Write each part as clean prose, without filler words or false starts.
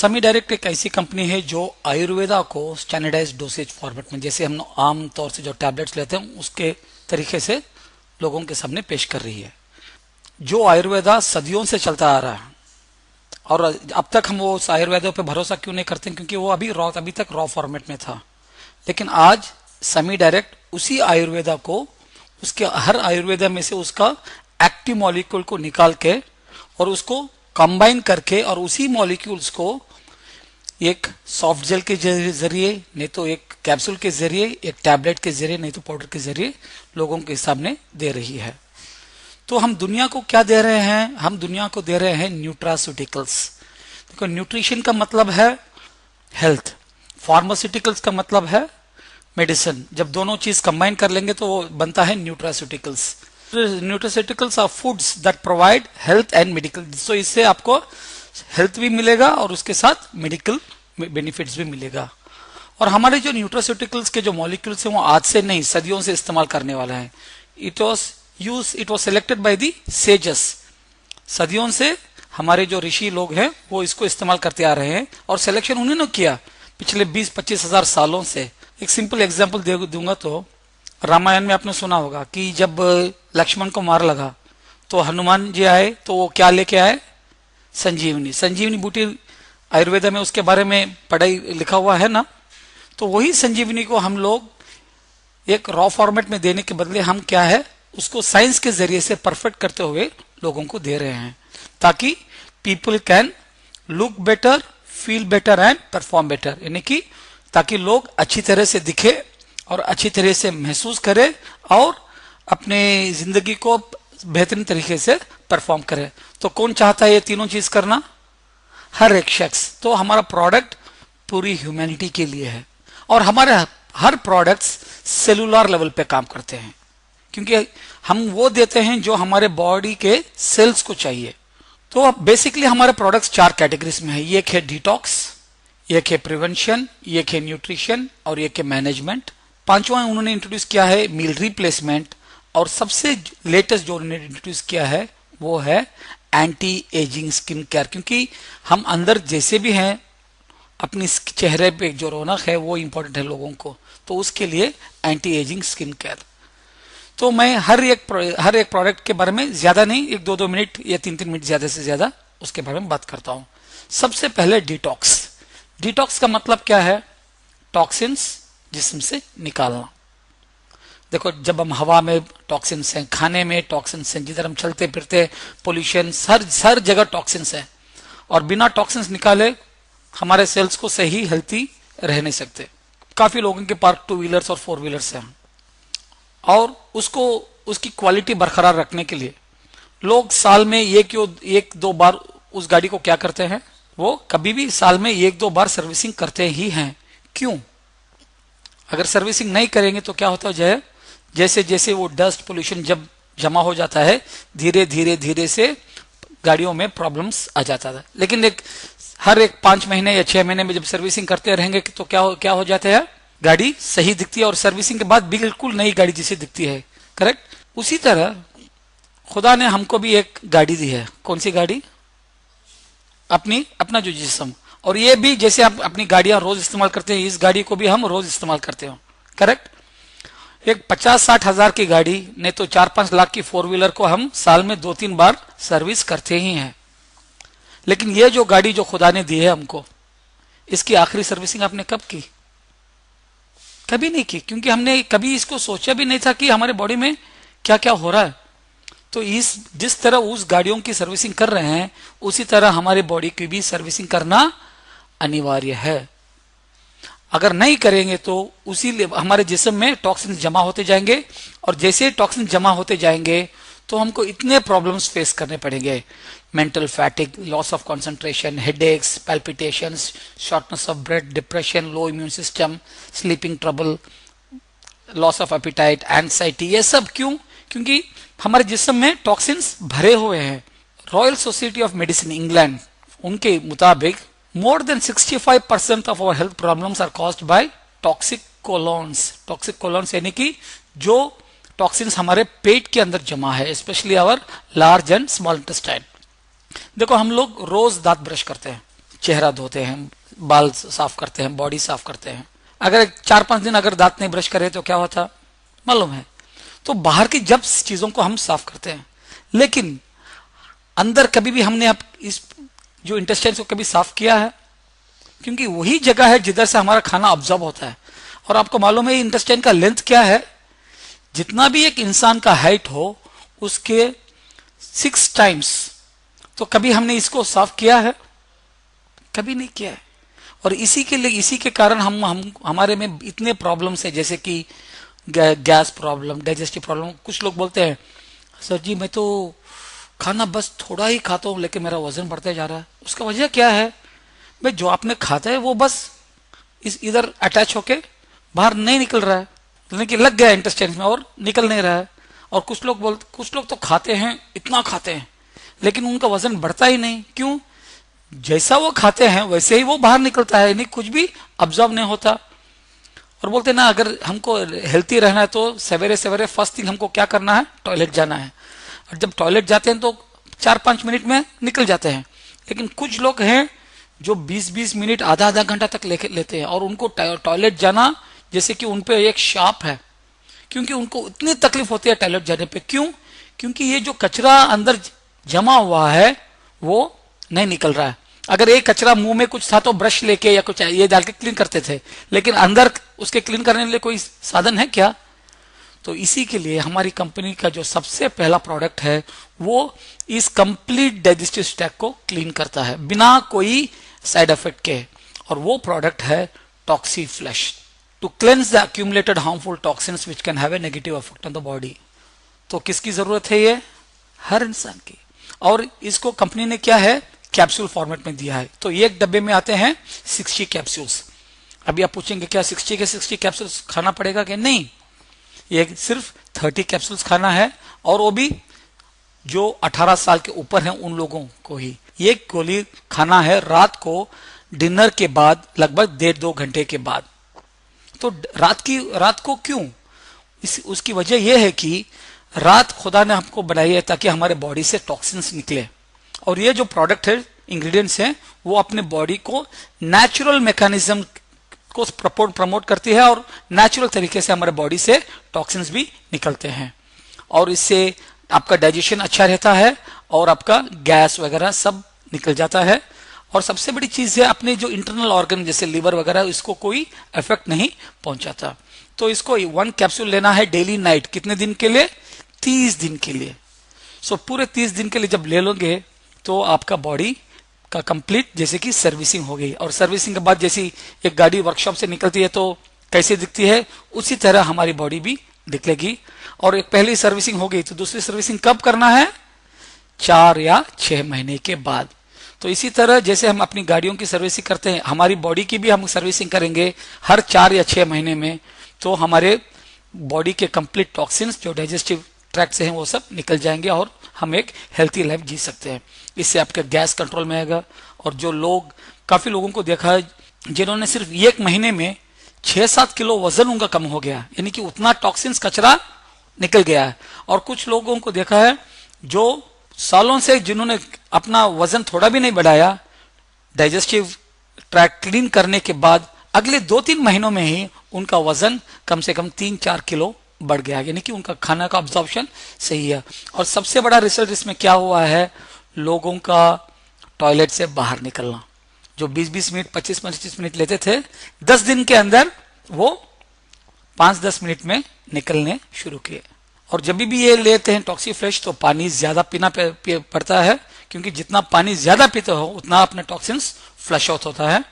Semi direct एक ऐसी company है जो आयुर्वेदा को स्टैंडर्डाइज्ड डोसेज फॉर्मेट में, जैसे हम आम तौर से जो टैबलेट्स लेते हैं उसके तरीके से लोगों के सामने पेश कर रही है। जो आयुर्वेदा सदियों से चलता आ रहा है और अब तक हम वो उस आयुर्वेदा पे भरोसा क्यों नहीं करते, क्योंकि वो अभी तक रॉ फॉर्मेट में था। लेकिन आज सेमी डायरेक्ट उसी आयुर्वेदा को, उसके हर आयुर्वेदा में से उसका एक्टिव मॉलिक्यूल को निकाल के और उसको कंबाइन करके और उसी मॉलिक्यूल्स को एक सॉफ्ट जेल के जरिए, नहीं तो एक कैप्सूल के जरिए, एक टैबलेट के जरिए, नहीं तो पाउडर के जरिए लोगों के सामने दे रही है। तो हम दुनिया को क्या दे रहे हैं? हम दुनिया को दे रहे हैं न्यूट्रास्यूटिकल्स। देखो, न्यूट्रिशन का मतलब है हेल्थ, फार्मास्यूटिकल्स का मतलब है मेडिसिन। जब दोनों चीज कंबाइन कर लेंगे तो वो बनता है nutraceuticals. Nutraceuticals are foods that provide health and medical. So इससे आपको हेल्थ भी मिलेगा और उसके साथ मेडिकल बेनिफिट्स भी मिलेगा। और हमारे जो न्यूट्रास्यूटिकल्स के जो मॉलिक्यूल्स हैं वो आज से नहीं, सदियों से इस्तेमाल करने वाला है। It was selected by the sages. सदियों से हमारे जो ऋषि लोग हैं वो इसको इस्तेमाल करते आ रहे हैं और सिलेक्शन उन्होंने किया पिछले 20-25 हजार सालों से। एक सिंपल एग्जांपल दूंगा तो रामायण में आपने सुना होगा कि जब लक्ष्मण को मार लगा तो हनुमान जी आए तो वो क्या लेके आए? संजीवनी। संजीवनी बूटी आयुर्वेदा में उसके बारे में पढ़ाई लिखा हुआ है ना। तो वही संजीवनी को हम लोग एक रॉ फॉर्मेट में देने के बदले हम क्या है, उसको साइंस के जरिए से परफेक्ट करते हुए लोगों को दे रहे हैं, ताकि people can look better, feel better and perform better. यानी कि ताकि लोग अच्छी तरह से दिखे और अच्छी तरह से महसूस करे और अपने जिंदगी को बेहतरीन तरीके से परफॉर्म करे। तो कौन चाहता है ये तीनों चीज करना? हर एक शख्स। तो हमारा प्रोडक्ट पूरी ह्यूमैनिटी के लिए है और हमारे हर प्रोडक्ट्स सेलुलर लेवल पे काम करते हैं, क्योंकि हम वो देते हैं जो हमारे बॉडी के सेल्स को चाहिए। तो बेसिकली हमारे प्रोडक्ट्स 4 कैटेगरीज में है। एक है डिटॉक्स, एक है प्रिवेंशन, एक है न्यूट्रिशन और एक है मैनेजमेंट। पांचवा उन्होंने इंट्रोड्यूस किया है मील रिप्लेसमेंट और सबसे लेटेस्ट जो उन्होंने इंट्रोड्यूस किया है वो है एंटी एजिंग स्किन केयर। क्योंकि हम अंदर जैसे भी हैं, अपनी चेहरे पे जो रौनक है वो इंपॉर्टेंट है लोगों को, तो उसके लिए एंटी एजिंग स्किन केयर। तो मैं हर एक प्रोडक्ट के बारे में ज्यादा नहीं, 1-2 मिनट या 3-3 मिनट ज्यादा से ज्यादा उसके बारे में बात करता हूं। सबसे पहले डिटॉक्स। डिटॉक्स का मतलब क्या है? टॉक्सिन्स जिस्म से निकालना। देखो, जब हम हवा में टॉक्सिन्स हैं, खाने में टॉक्सिन्स हैं, जिधर हम चलते फिरते पोल्यूशन, हर जगह टॉक्सिन्स हैं और बिना टॉक्सिन्स निकाले हमारे सेल्स को सही हेल्थी रह नहीं सकते। काफी लोगों के पास 2 व्हीलर्स और 4 व्हीलर्स हैं और उसकी क्वालिटी बरकरार रखने के लिए लोग साल में 1-2 बार उस गाड़ी को क्या करते हैं? वो कभी भी साल में 1-2 बार सर्विसिंग करते ही हैं। क्यों? अगर सर्विसिंग नहीं करेंगे तो क्या होता है, जैसे जैसे वो डस्ट पोल्यूशन जब जमा हो जाता है, धीरे धीरे से गाड़ियों में प्रॉब्लम्स आ जाता है। लेकिन हर 5 महीने या 6 महीने में जब सर्विसिंग करते रहेंगे तो क्या हो जाता है? गाड़ी सही दिखती है और सर्विसिंग के बाद बिल्कुल नई गाड़ी जैसी दिखती है। करेक्ट? उसी तरह खुदा ने हमको भी एक गाड़ी दी है। कौन सी गाड़ी? अपना जो जिस्म। और ये भी जैसे आप अपनी गाड़ियां रोज इस्तेमाल करते हैं, इस गाड़ी को भी हम रोज इस्तेमाल करते हो। करेक्ट? एक 50-60 हजार की गाड़ी नहीं तो 4-5 लाख की 4 व्हीलर को हम साल में 2-3 बार सर्विस करते ही हैं। लेकिन ये जो गाड़ी जो खुदा ने दी है हमको, इसकी आखिरी सर्विसिंग आपने कब की? कभी नहीं की, क्योंकि हमने कभी इसको सोचा भी नहीं था कि हमारे बॉडी में क्या क्या हो रहा है। तो जिस तरह उस गाड़ियों की सर्विसिंग कर रहे हैं, उसी तरह हमारे बॉडी की भी सर्विसिंग करना अनिवार्य है। अगर नहीं करेंगे तो हमारे जिस्म में टॉक्सिन जमा होते जाएंगे और जैसे टॉक्सिन जमा होते जाएंगे तो हमको इतने प्रॉब्लम्स फेस करने पड़ेंगे। Mental fatigue, loss of concentration, headaches, palpitations, shortness of breath, depression, low immune system, sleeping trouble, loss of appetite, anxiety. ये सब क्यों? क्योंकि हमारे जिस्म में टॉक्सिन्स भरे हुए हैं। Royal society of medicine England, उनके मुताबिक more than 65% of our health problems are caused by toxic colons. Toxic colons यानी कि जो टॉक्सिन्स हमारे पेट के अंदर जमा है, specially our large and small intestine. देखो, हम लोग रोज दांत ब्रश करते हैं, चेहरा धोते हैं, बाल साफ करते हैं, बॉडी साफ करते हैं, अगर 4-5 दिन अगर दांत नहीं ब्रश करे तो क्या होता मालूम है। तो बाहर की जब चीजों को हम साफ करते हैं, लेकिन अंदर कभी भी हमने अब इस जो इंटेस्टाइन को कभी साफ किया है? क्योंकि वही जगह है जिधर से हमारा खाना ऑब्जॉर्ब होता है। और आपको मालूम है इंटेस्टाइन का लेंथ क्या है? जितना भी एक इंसान का हाइट हो उसके 6 टाइम्स। तो कभी हमने इसको साफ किया है? कभी नहीं किया है। और इसी के कारण हम हमारे में इतने प्रॉब्लम्स है, जैसे कि गैस प्रॉब्लम, डाइजेस्टिव प्रॉब्लम। कुछ लोग बोलते हैं सर जी मैं तो खाना बस थोड़ा ही खाता हूं लेकिन मेरा वजन बढ़ता जा रहा है। उसका वजह क्या है भाई? जो आपने खाता है वो बस इधर अटैच होके बाहर नहीं निकल रहा है, यानी कि लग गया इंटेस्टाइन में और निकल नहीं रहा है। और कुछ लोग तो खाते हैं, इतना खाते हैं, लेकिन उनका वजन बढ़ता ही नहीं। क्यों? जैसा वो खाते हैं वैसे ही वो बाहर निकलता है, यानी कुछ भी ऑब्जॉर्ब नहीं होता। और बोलते ना अगर हमको हेल्थी रहना है तो सवेरे सवेरे फर्स्ट थिंग हमको क्या करना है? टॉयलेट जाना है। और जब टॉयलेट जाते हैं तो 4-5 मिनट में निकल जाते हैं, लेकिन कुछ लोग हैं जो 20-20 मिनट, आधा घंटा तक लेते हैं। और उनको टॉयलेट जाना जैसे कि उनपे एक शाप है, क्योंकि उनको इतनी तकलीफ होती है टॉयलेट जाने पे। क्यों? क्योंकि ये जो कचरा अंदर जमा हुआ है वो नहीं निकल रहा है। अगर एक कचरा मुंह में कुछ था तो ब्रश लेके या कुछ ये डाल के क्लीन करते थे, लेकिन अंदर उसके क्लीन करने के लिए कोई साधन है क्या? तो इसी के लिए हमारी कंपनी का जो सबसे पहला प्रोडक्ट है वो इस कंप्लीट डाइजेस्टिव ट्रैक्ट को क्लीन करता है बिना कोई साइड इफेक्ट के। और वो प्रोडक्ट है toxi flush, to cleanse the accumulated harmful toxins which can have a negative effect on the body. तो किसकी जरूरत है? ये हर इंसान की। और इसको कंपनी ने क्या है? कैप्सूल फॉर्मेट में दिया है। तो एक डब्बे में आते हैं 60 कैप्सूल्स। अभी आप पूछेंगे क्या 60 के 60 कैप्सूल्स खाना पड़ेगा कि नहीं? ये सिर्फ 30 कैप्सूल्स खाना है, और वो भी जो 18 साल के ऊपर हैं उन लोगों को ही। ये गोली खाना है रात को डिनर के बाद, लगभग 1.5-2 घंटे के बाद। तो रात को क्यों? उसकी वजह यह है कि रात खुदा ने हमको बनाई है ताकि हमारे बॉडी से टॉक्सिन्स निकले। और ये जो प्रोडक्ट है, इंग्रेडिएंट्स हैं, वो अपने बॉडी को नेचुरल मैकेनिज्म को प्रमोट करती है और नेचुरल तरीके से हमारे बॉडी से टॉक्सिन्स भी निकलते हैं। और इससे आपका डाइजेशन अच्छा रहता है और आपका गैस वगैरह सब निकल जाता है। और सबसे बड़ी चीज है अपने जो इंटरनल ऑर्गन जैसे लीवर वगैरह, इसको कोई इफेक्ट नहीं पहुंचाता। तो इसको 1 कैप्सूल लेना है डेली नाइट। कितने दिन के लिए? 30 दिन के लिए। सो पूरे 30 दिन के लिए जब ले लोगे तो आपका बॉडी का कंप्लीट जैसे कि सर्विसिंग हो गई। और सर्विसिंग के बाद जैसी एक गाड़ी वर्कशॉप से निकलती है तो कैसे दिखती है, उसी तरह हमारी बॉडी भी निकलेगी। और एक पहली सर्विसिंग हो गई तो दूसरी सर्विसिंग कब करना है? 4 या 6 महीने के बाद। तो इसी तरह जैसे हम अपनी गाड़ियों की सर्विसिंग करते हैं, हमारी बॉडी की भी हम सर्विसिंग करेंगे हर 4 या 6 महीने में। तो हमारे बॉडी के कंप्लीट टॉक्सिन्स जो डाइजेस्टिव ट्रैक्ट से हैं वो सब निकल जाएंगे और हम एक हेल्थी लाइफ जी सकते हैं। इससे आपका गैस कंट्रोल में आएगा। और जो लोग, काफी लोगों को देखा है जिन्होंने सिर्फ 1 महीने में 6-7 किलो वजन उनका कम हो गया, यानी कि उतना टॉक्सिन्स कचरा निकल गया है। और कुछ लोगों को देखा है जो सालों से जिन्होंने अपना वजन थोड़ा भी नहीं बढ़ाया, डाइजेस्टिव ट्रैक्ट क्लीन करने के बाद अगले 2-3 महीनों में ही उनका वजन कम से कम 3-4 किलो बढ़ गया, यानी कि उनका खाना का अब्जॉर्प्शन सही है। और सबसे बड़ा रिसर्च इसमें क्या हुआ है, लोगों का टॉयलेट से बाहर निकलना। जो 20-20 मिनट, 25-25 मिनट लेते थे, 10 दिन के अंदर वो 5-10 मिनट में निकलने शुरू किए। और जब भी ये लेते हैं टॉक्सी फ्लश तो पानी ज्यादा पीना पड़ता है, क्योंकि जितना पानी ज्यादा पीते हो उतना अपने टॉक्सिन्स फ्लश आउट होता है।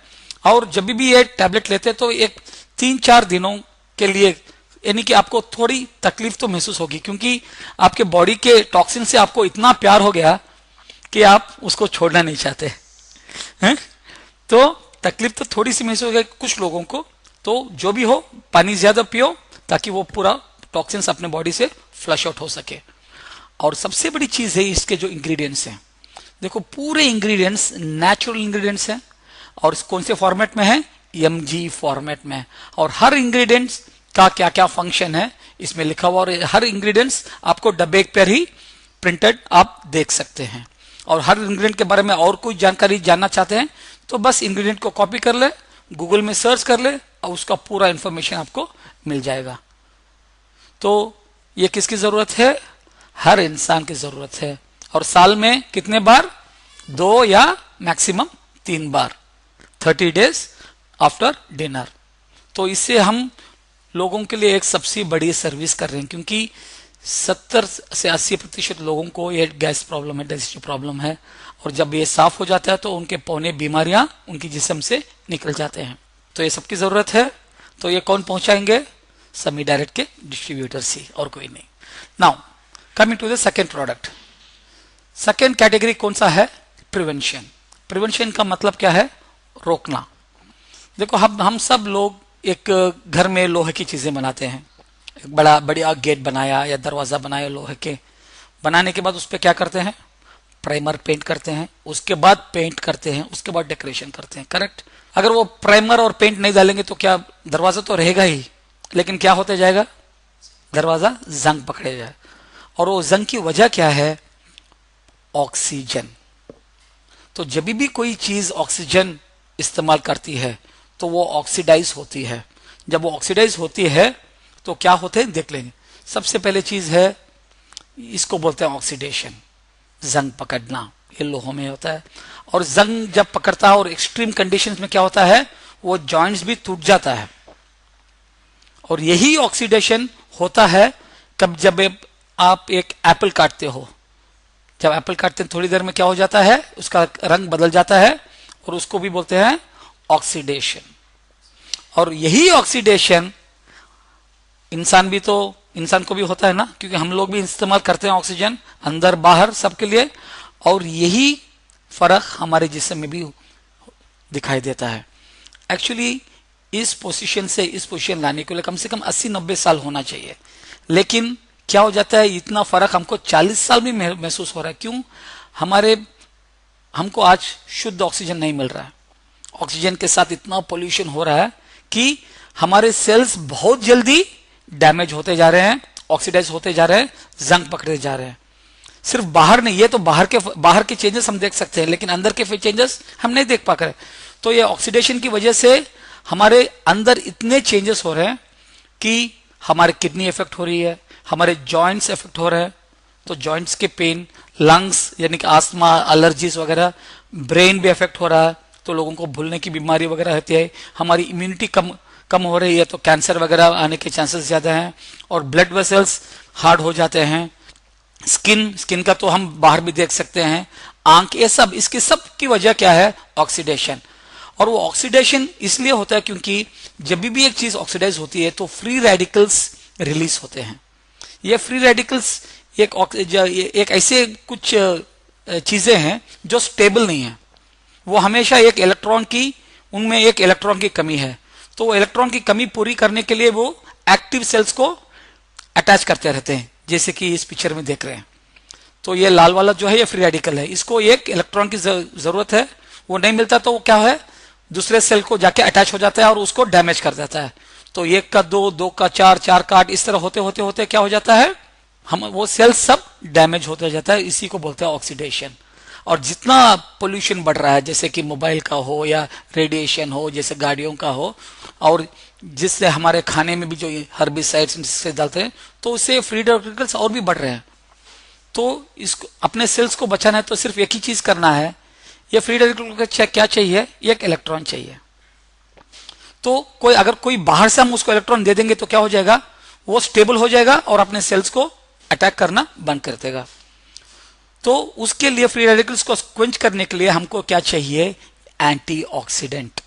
और जब भी ये टैबलेट लेते हैं तो एक 3-4 दिनों के लिए, यानी कि आपको थोड़ी तकलीफ तो महसूस होगी, क्योंकि आपके बॉडी के टॉक्सिन से आपको इतना प्यार हो गया कि आप उसको छोड़ना नहीं चाहते हैं। तो तकलीफ तो थोड़ी सी महसूस होगी कुछ लोगों को। तो जो भी हो, पानी ज्यादा पियो ताकि वो पूरा टॉक्सिन्स अपने बॉडी से फ्लश आउट हो सके। और सबसे बड़ी चीज है इसके जो इंग्रेडिएंट्स हैं, देखो पूरे इंग्रेडिएंट्स नेचुरल इंग्रेडिएंट्स हैं। और कौन से फॉर्मेट में है? MG फॉर्मेट में। और हर इंग्रेडिएंट्स का क्या क्या फंक्शन है इसमें लिखा हुआ, और हर इंग्रेडिएंट्स आपको डब्बे पर ही प्रिंटेड आप देख सकते हैं। और हर इंग्रेडिएंट के बारे में और कोई जानकारी जानना चाहते हैं तो बस इंग्रेडिएंट को कॉपी कर ले, गूगल में सर्च कर ले और उसका पूरा इंफॉर्मेशन आपको मिल जाएगा। तो ये किसकी जरूरत है? हर इंसान की जरूरत है। और साल में कितने बार? 2 या मैक्सिमम 3 बार, 30 डेज आफ्टर डिनर। तो इससे हम लोगों के लिए एक सबसे बड़ी सर्विस कर रहे हैं, क्योंकि 70 से 80% लोगों को ये गैस प्रॉब्लम है, डाइजेस्टिव प्रॉब्लम है, और जब ये साफ हो जाता है तो उनके पौने बीमारियां उनकी जिस्म से निकल जाते हैं। तो ये सबकी जरूरत है। तो ये कौन पहुंचाएंगे? सेमी डायरेक्ट के डिस्ट्रीब्यूटर्स ही, और कोई नहीं। Now coming to the second product. Second category कौन सा है? प्रिवेंशन। प्रिवेंशन का मतलब क्या है? रोकना। देखो हम सब लोग एक घर में लोहे की चीजें बनाते हैं। एक बढ़िया गेट बनाया या दरवाजा बनाया लोहे के, बनाने के बाद उस पर क्या करते हैं? प्राइमर पेंट करते हैं, उसके बाद पेंट करते हैं, उसके बाद डेकोरेशन करते हैं, करेक्ट? अगर वो प्राइमर और पेंट नहीं डालेंगे तो क्या, दरवाजा तो रहेगा ही, लेकिन क्या होते जाएगा? दरवाजा जंग पकड़े जाए। और वो जंग की वजह क्या है? ऑक्सीजन। तो जब भी कोई चीज ऑक्सीजन इस्तेमाल करती है तो वो ऑक्सीडाइज होती है। जब वो ऑक्सीडाइज होती है तो क्या होते हैं, देख लेंगे। सबसे पहले चीज है, इसको बोलते हैं ऑक्सीडेशन, जंग पकड़ना। ये लोहों में होता है। और जंग जब पकड़ता है और एक्सट्रीम कंडीशंस में क्या होता है, वो जॉइंट्स भी टूट जाता है। और यही ऑक्सीडेशन होता है कब, जब आप एक एप्पल काटते हो। जब एप्पल काटते हैं थोड़ी देर में क्या हो जाता है, उसका रंग बदल जाता है, और उसको भी बोलते हैं ऑक्सीडेशन। और यही ऑक्सीडेशन इंसान को भी होता है ना, क्योंकि हम लोग भी इस्तेमाल करते हैं ऑक्सीजन, अंदर बाहर सबके लिए। और यही फर्क हमारे जिस्म में भी दिखाई देता है। एक्चुअली इस पोजीशन से इस पोजीशन लाने के लिए कम से कम 80-90 साल होना चाहिए, लेकिन क्या हो जाता है, इतना फर्क हमको 40 साल में महसूस हो रहा है। क्यों? हमको आज शुद्ध ऑक्सीजन नहीं मिल रहा है। ऑक्सीजन के साथ इतना पोल्यूशन हो रहा है कि हमारे सेल्स बहुत जल्दी डैमेज होते जा रहे हैं, ऑक्सीडाइज होते जा रहे हैं, जंग पकड़े जा रहे हैं। सिर्फ बाहर नहीं, ये तो बाहर के चेंजेस हम देख सकते हैं, लेकिन अंदर के चेंजेस हम नहीं देख पा रहे। तो ये ऑक्सीडेशन की वजह से हमारे अंदर इतने चेंजेस हो रहे हैं कि हमारे किडनी इफेक्ट हो रही है, हमारे जॉइंट्स इफेक्ट हो रहे हैं। तो जॉइंट्स के पेन, लंग्स यानी कि आस्थमा, एलर्जीज वगैरह, ब्रेन भी इफेक्ट हो रहा है, तो लोगों को भूलने की बीमारी वगैरह होती है, हमारी इम्यूनिटी कम हो रही है, तो कैंसर वगैरह आने के चांसेस ज्यादा हैं, और ब्लड वेसल्स हार्ड हो जाते हैं। स्किन का तो हम बाहर भी देख सकते हैं, आंख, ये सब, इसकी सब की वजह क्या है? ऑक्सीडेशन। और वो ऑक्सीडेशन इसलिए होता है क्योंकि जब भी एक चीज ऑक्सीडाइज होती है तो फ्री रेडिकल्स रिलीज होते हैं। ये फ्री रेडिकल्स एक ऐसे कुछ चीजें हैं जो स्टेबल नहीं है। वो हमेशा उनमें एक इलेक्ट्रॉन की कमी है, तो वो इलेक्ट्रॉन की कमी पूरी करने के लिए वो एक्टिव सेल्स को अटैच करते रहते हैं, जैसे कि इस पिक्चर में देख रहे हैं। तो ये लाल वाला जो है ये फ्री रेडिकल है, इसको एक इलेक्ट्रॉन की जरूरत है, वो नहीं मिलता तो वो क्या है, दूसरे सेल को जाके अटैच हो जाता है और उसको डैमेज कर देता है। तो 1 का 2, 2 का 4, 4 का 8, इस तरह होते होते होते क्या हो जाता है, वो सेल सब डैमेज होते जाता है। इसी को बोलते हैं ऑक्सीडेशन। और जितना पोल्यूशन बढ़ रहा है, जैसे कि मोबाइल का हो या रेडिएशन हो, जैसे गाड़ियों का हो, और जिससे हमारे खाने में भी जो हर्बिसाइड्स जिससे डालते हैं, तो उससे फ्री रेडिकल्स और भी बढ़ रहे हैं। तो इसको, अपने सेल्स को बचाना है तो सिर्फ एक ही चीज करना है, ये फ्री रेडिकल को क्या चाहिए, एक इलेक्ट्रॉन चाहिए। तो अगर कोई बाहर से हम उसको इलेक्ट्रॉन दे देंगे तो क्या हो जाएगा, वो स्टेबल हो जाएगा और अपने सेल्स को अटैक करना बंद कर देगा। तो उसके लिए फ्री रेडिकल्स को क्वेंच करने के लिए हमको क्या चाहिए, एंटीऑक्सीडेंट,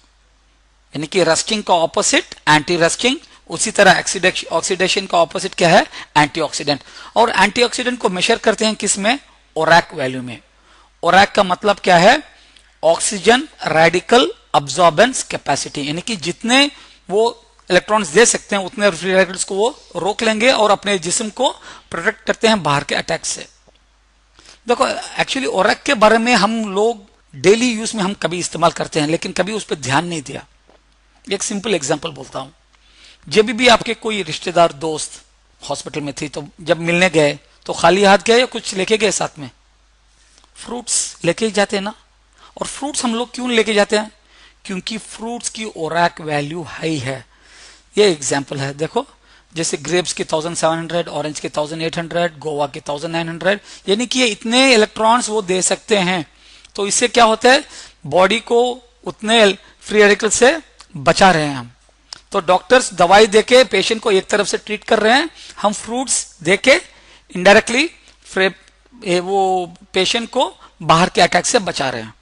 यानी कि रस्टिंग का ऑपोजिट एंटी रस्टिंग, उसी तरह ऑक्सीडेशन का ऑपोजिट क्या है, एंटीऑक्सीडेंट। और एंटीऑक्सीडेंट को मेजर करते हैं किसमें, ओरैक वैल्यू में। ओरैक का मतलब क्या है, ऑक्सीजन रेडिकल अब्सॉर्बेंस कैपेसिटी, यानी कि जितने वो इलेक्ट्रॉन्स दे सकते हैं उतने फ्री रेडिकल्स को वो रोक लेंगे और अपने जिस्म को प्रोटेक्ट करते हैं बाहर के अटैक से। देखो एक्चुअली ओरैक के बारे में हम लोग डेली यूज में हम कभी इस्तेमाल करते हैं, लेकिन कभी उस पर ध्यान नहीं दिया। एक सिंपल एग्जांपल बोलता हूं, जब भी आपके कोई रिश्तेदार दोस्त हॉस्पिटल में थी, तो जब मिलने गए तो खाली हाथ गए या कुछ लेके गए साथ में, फ्रूट्स लेके ही जाते हैं ना। और फ्रूट्स हम लोग क्यों लेके जाते हैं? क्योंकि फ्रूट्स की ओरैक वैल्यू हाई है। ये एग्जाम्पल है, देखो जैसे ग्रेप्स के 1700, ऑरेंज के 1800, गोवा के 1900, यानी कि ये इतने इलेक्ट्रॉन्स वो दे सकते हैं। तो इससे क्या होता है, बॉडी को उतने फ्री रेडिकल से बचा रहे हैं हम। तो डॉक्टर्स दवाई देके पेशेंट को एक तरफ से ट्रीट कर रहे हैं, हम फ्रूट्स देके इनडायरेक्टली वो पेशेंट को बाहर के अटैक से बचा रहे हैं।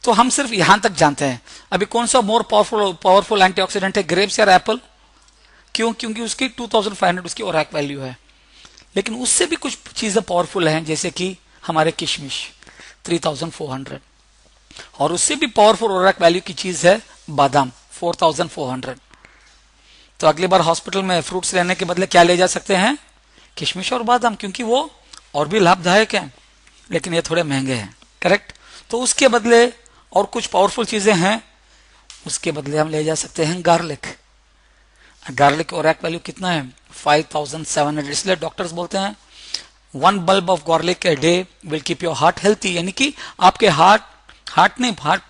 तो हम सिर्फ यहां तक जानते हैं। अभी कौन सा मोर पावरफुल एंटीऑक्सीडेंट है, ग्रेप्स या एप्पल? क्यों? क्योंकि उसकी 2500 उसकी ओरैक वैल्यू है। लेकिन उससे भी कुछ चीजें पावरफुल हैं, जैसे कि हमारे किशमिश 3400, और उससे भी पावरफुल ओरैक वैल्यू की चीज है बादाम 4400। तो अगली बार हॉस्पिटल में फ्रूट्स लेने के बदले क्या ले जा सकते हैं? किशमिश और बादाम, क्योंकि वो और भी लाभदायक है, लेकिन ये थोड़े महंगे हैं। करेक्ट? तो उसके बदले और कुछ पावरफुल चीजें हैं, उसके बदले हम ले जा सकते हैं गार्लिक। गार्लिक ओरैक वैल्यू कितना है? 5700। इसलिए डॉक्टर्स बोलते हैं 1 bulb of garlic a day will keep your heart healthy, यानी कि आपके हार्ट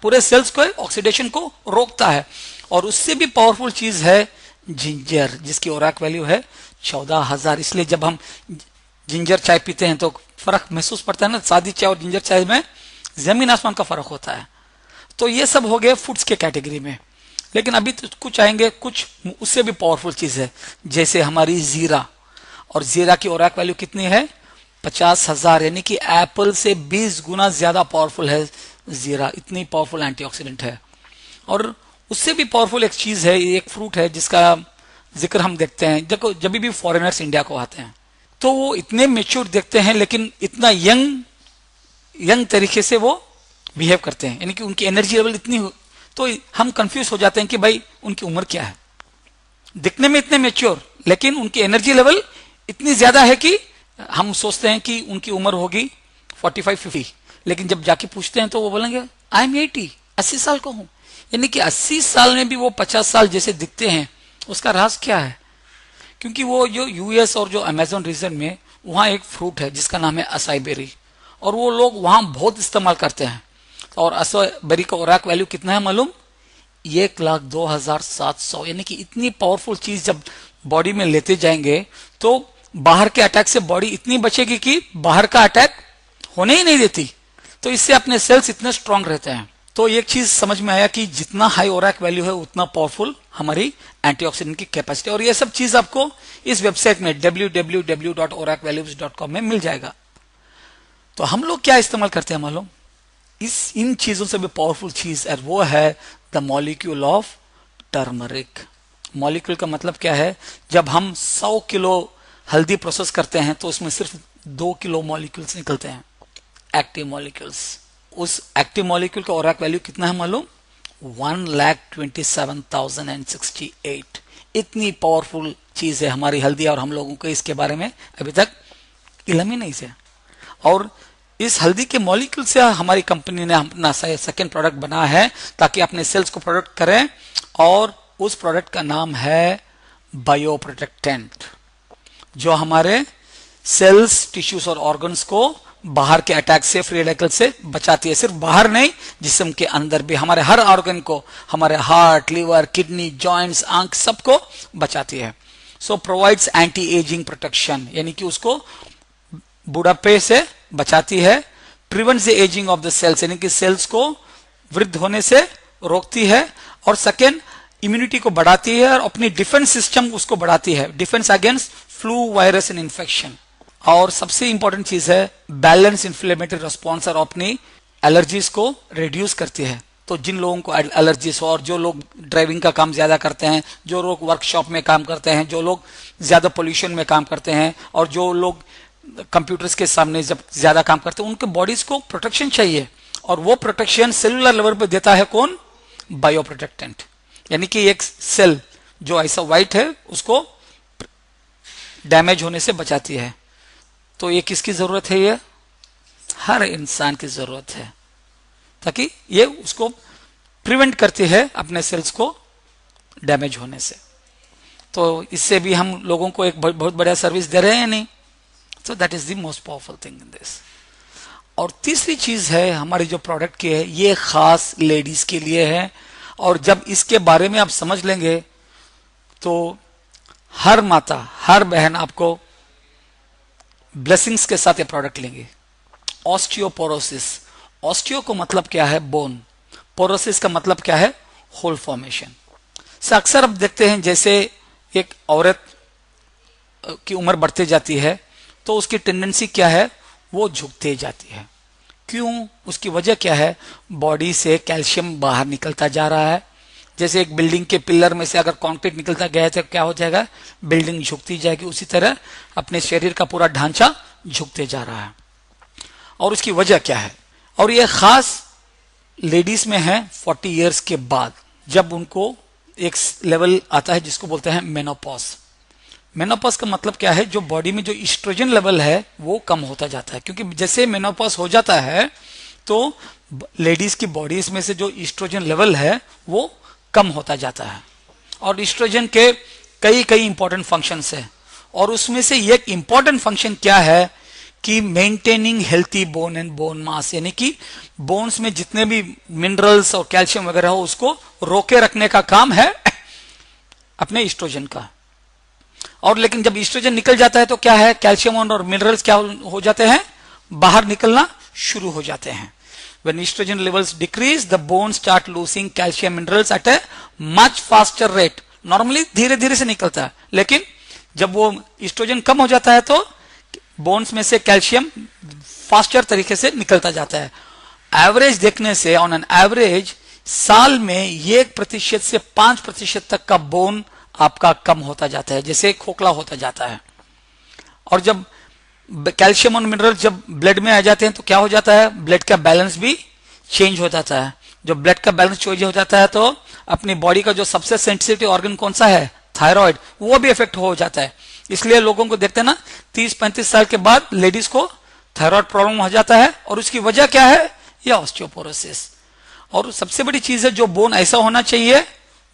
पूरे सेल्स को ऑक्सीडेशन को रोकता है। और उससे भी पावरफुल चीज है जिंजर, जिसकी ओरैक वैल्यू है 14000। इसलिए जब हम जिंजर चाय पीते हैं तो फर्क महसूस पड़ता है ना, सादी चाय और जिंजर चाय में जमीन आसमान का फर्क होता है। तो ये सब हो गए फूड्स के कैटेगरी में। लेकिन अभी तो कुछ आएंगे, कुछ उससे भी पावरफुल चीज है, जैसे हमारी जीरा। और जीरा की ओरैक वैल्यू कितनी है? 50000, यानी कि एप्पल से 20 गुना ज्यादा पावरफुल है जीरा। इतनी पावरफुल एंटीऑक्सीडेंट है। और उससे भी पावरफुल एक चीज है, एक फ्रूट है जिसका जिक्र हम देखते हैं। देखो जब भी फॉरेनर्स इंडिया को आते हैं तो वो इतने मेच्योर देखते हैं, लेकिन इतना यंग तरीके से वो बिहेव करते हैं, यानी कि उनकी एनर्जी लेवल इतनी तो हम कंफ्यूज हो जाते हैं कि भाई उनकी उम्र क्या है। दिखने में इतने मेच्योर, लेकिन उनकी एनर्जी लेवल इतनी ज्यादा है कि हम सोचते हैं कि उनकी उम्र होगी 45-50, लेकिन जब जाके पूछते हैं तो वो बोलेंगे आई एम 80 साल का हूं। यानी कि 80 साल में भी वो 50 साल जैसे दिखते हैं। उसका राज क्या है? क्योंकि वो जो यूएस और जो अमेजोन रीजन में वहां एक फ्रूट है जिसका नाम है असाई बेरी, और वो लोग वहां बहुत इस्तेमाल करते हैं। और असाई बेरी का ओरैक वैल्यू कितना है मालूम? 1,02,700। यानी कि इतनी पावरफुल चीज जब बॉडी में लेते जाएंगे तो बाहर के अटैक से बॉडी इतनी बचेगी कि बाहर का अटैक होने ही नहीं देती। तो इससे अपने सेल्स इतने स्ट्रांग रहते हैं। तो एक चीज समझ में आया कि जितना हाई ओरैक वैल्यू है उतना पावरफुल हमारी एंटीऑक्सीडेंट की कैपेसिटी। और ये सब चीज आपको इस वेबसाइट में www.oracvalues.com में मिल जाएगा। तो हम लोग क्या इस्तेमाल करते हैं मालूम? इन चीजों से भी पावरफुल चीज है, वो है the molecule of turmeric. Molecule का मतलब क्या है? जब हम 100 किलो हल्दी प्रोसेस करते हैं तो उसमें सिर्फ 2 किलो मॉलिक्यूल्स निकलते हैं, एक्टिव मॉलिक्यूल्स। उस एक्टिव मॉलिक्यूल का ओरैक वैल्यू कितना है मालूम? 1,27,068। इतनी पावरफुल चीज है हमारी हल्दी, और हम लोगों को इसके बारे में अभी तक इल्म ही नहीं है। और इस हल्दी के मॉलिक्यूल से हमारी कंपनी ने अपना सेकेंड प्रोडक्ट बना है ताकि अपने सेल्स को प्रोटेक्ट करें, और उस प्रोडक्ट का नाम है बायो प्रोटेक्टेंट, जो हमारे सेल्स, टिश्यूज और ऑर्गन्स को बाहर के अटैक से, फ्री रेडिकल से बचाती है। सिर्फ बाहर नहीं, जिस्म के अंदर भी हमारे हर ऑर्गन को, हमारे हार्ट, लिवर, किडनी, जॉइंट्स, आंख, सबको बचाती है। So provides anti aging protection, यानी कि उसको बुढ़ापे से बचाती है। Prevents the aging of the cells, यानी कि सेल्स को वृद्ध होने से रोकती है। और सेकेंड, इम्यूनिटी को बढ़ाती है, और अपनी डिफेंस सिस्टम उसको बढ़ाती है, defence against flu, virus and infection. और सबसे इंपॉर्टेंट चीज है बैलेंस इन्फ्लेमेटरी रिस्पॉन्स, और अपनी एलर्जीज को रिड्यूस करती है। तो जिन लोगों को एलर्जीज हो, और जो लोग ड्राइविंग का काम ज्यादा करते हैं, जो लोग वर्कशॉप में काम करते हैं, जो लोग ज्यादा पोल्यूशन में काम करते हैं, और जो लोग कंप्यूटर्स के सामने जब ज्यादा काम करते हैं, उनके बॉडीज को प्रोटेक्शन चाहिए। और वो प्रोटेक्शन सेलुलर लेवल पे देता है कौन? Bio protectant. यानी कि एक सेल जो ऐसा व्हाइट है उसको डैमेज होने से बचाती है। तो ये किसकी जरूरत है? ये हर इंसान की जरूरत है, ताकि ये उसको प्रिवेंट करती है अपने सेल्स को डैमेज होने से। तो इससे भी हम लोगों को एक बहुत बढ़िया सर्विस दे रहे हैं नहीं? So that is the most powerful thing in this. और तीसरी चीज है हमारी जो प्रोडक्ट की है, ये खास लेडीज के लिए है। और जब इसके बारे में आप समझ लेंगे तो हर माता, हर बहन आपको ब्लेसिंग्स के साथ ये प्रोडक्ट लेंगे। ऑस्टियोपोरोसिस, ऑस्टियो को मतलब क्या है? बोन। पोरोसिस का मतलब क्या है? Hole formation. से अक्सर अब देखते हैं जैसे एक औरत की उम्र बढ़ती जाती है तो उसकी टेंडेंसी क्या है? वो झुकते जाती है। क्यों? उसकी वजह क्या है? बॉडी से कैल्शियम बाहर निकलता जा रहा है। जैसे एक बिल्डिंग के पिलर में से अगर कंक्रीट निकलता गया तो क्या हो जाएगा? बिल्डिंग झुकती जाएगी। उसी तरह अपने शरीर का पूरा ढांचा झुकते जा रहा है। और उसकी वजह क्या है? और ये खास लेडीज में है 40 इयर्स के बाद, जब उनको एक लेवल आता है जिसको बोलते हैं मेनोपॉज। मेनोपॉज का मतलब क्या है? जो बॉडी में जो ईस्ट्रोजन लेवल है वो कम होता जाता है। क्योंकि जैसे मेनोपॉज हो जाता है तो लेडीज की बॉडीज में से जो ईस्ट्रोजन लेवल है वो कम होता जाता है। और ईस्ट्रोजन के कई कई इंपॉर्टेंट फंक्शंस है, और उसमें से एक इंपॉर्टेंट फंक्शन क्या है कि maintaining healthy bone and bone mass, यानी कि बोन्स में जितने भी मिनरल्स और कैल्शियम वगैरह हो उसको रोके रखने का काम है अपने ईस्ट्रोजन का। और लेकिन जब ईस्ट्रोजन निकल जाता है तो क्या है? कैल्शियम और मिनरल्स क्या हो जाते हैं? बाहर निकलना शुरू हो जाते हैं। When estrogen levels decrease, the bones start losing calcium minerals at a much faster rate. Normally धीरे धीरे से निकलता है, लेकिन जब वो ईस्ट्रोजन कम हो जाता है तो बोन्स में से कैल्शियम फास्टर तरीके से निकलता जाता है। एवरेज देखने से ऑन एन एवरेज साल में 1% से 5% तक का बोन आपका कम होता जाता है, जैसे खोखला होता जाता है। और जब कैल्शियम और मिनरल जब ब्लड में आ जाते हैं तो क्या हो जाता है? ब्लड का बैलेंस भी चेंज हो जाता है। जब ब्लड का बैलेंस चेंज हो जाता है तो अपनी बॉडी का जो सबसे सेंसिटिव ऑर्गन कौन सा है? थायराइड, वो भी इफेक्ट हो जाता है। इसलिए लोगों को देखते हैं ना 30-35 साल के बाद लेडीज को थायराइड प्रॉब्लम हो जाता है। और उसकी वजह क्या है? यह ऑस्टियोपोरोसिस। और सबसे बड़ी चीज है, जो बोन ऐसा होना चाहिए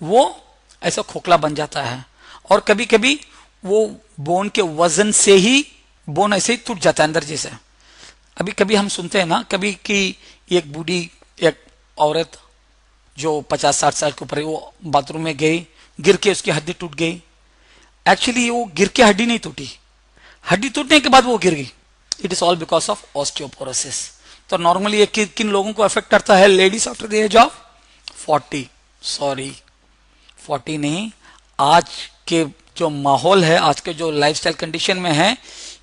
वो ऐसा खोखला बन जाता है। और कभी कभी वो बोन के वजन से ही बोन ऐसे ही टूट जाता है अंदर जैसे। अभी कभी हम सुनते हैं ना कभी कि एक बूढ़ी एक औरत जो 50-60 साल के ऊपर, वो बाथरूम में गई, गिर के उसकी हड्डी टूट गई। एक्चुअली वो गिर के हड्डी नहीं टूटी, हड्डी टूटने के बाद वो गिर गई। It is all because of osteoporosis. तो नॉर्मली ये किन लोगों को अफेक्ट करता है? Ladies after the age of 40, sorry 40 नहीं, आज के जो माहौल है, आज के जो लाइफस्टाइल कंडीशन में है,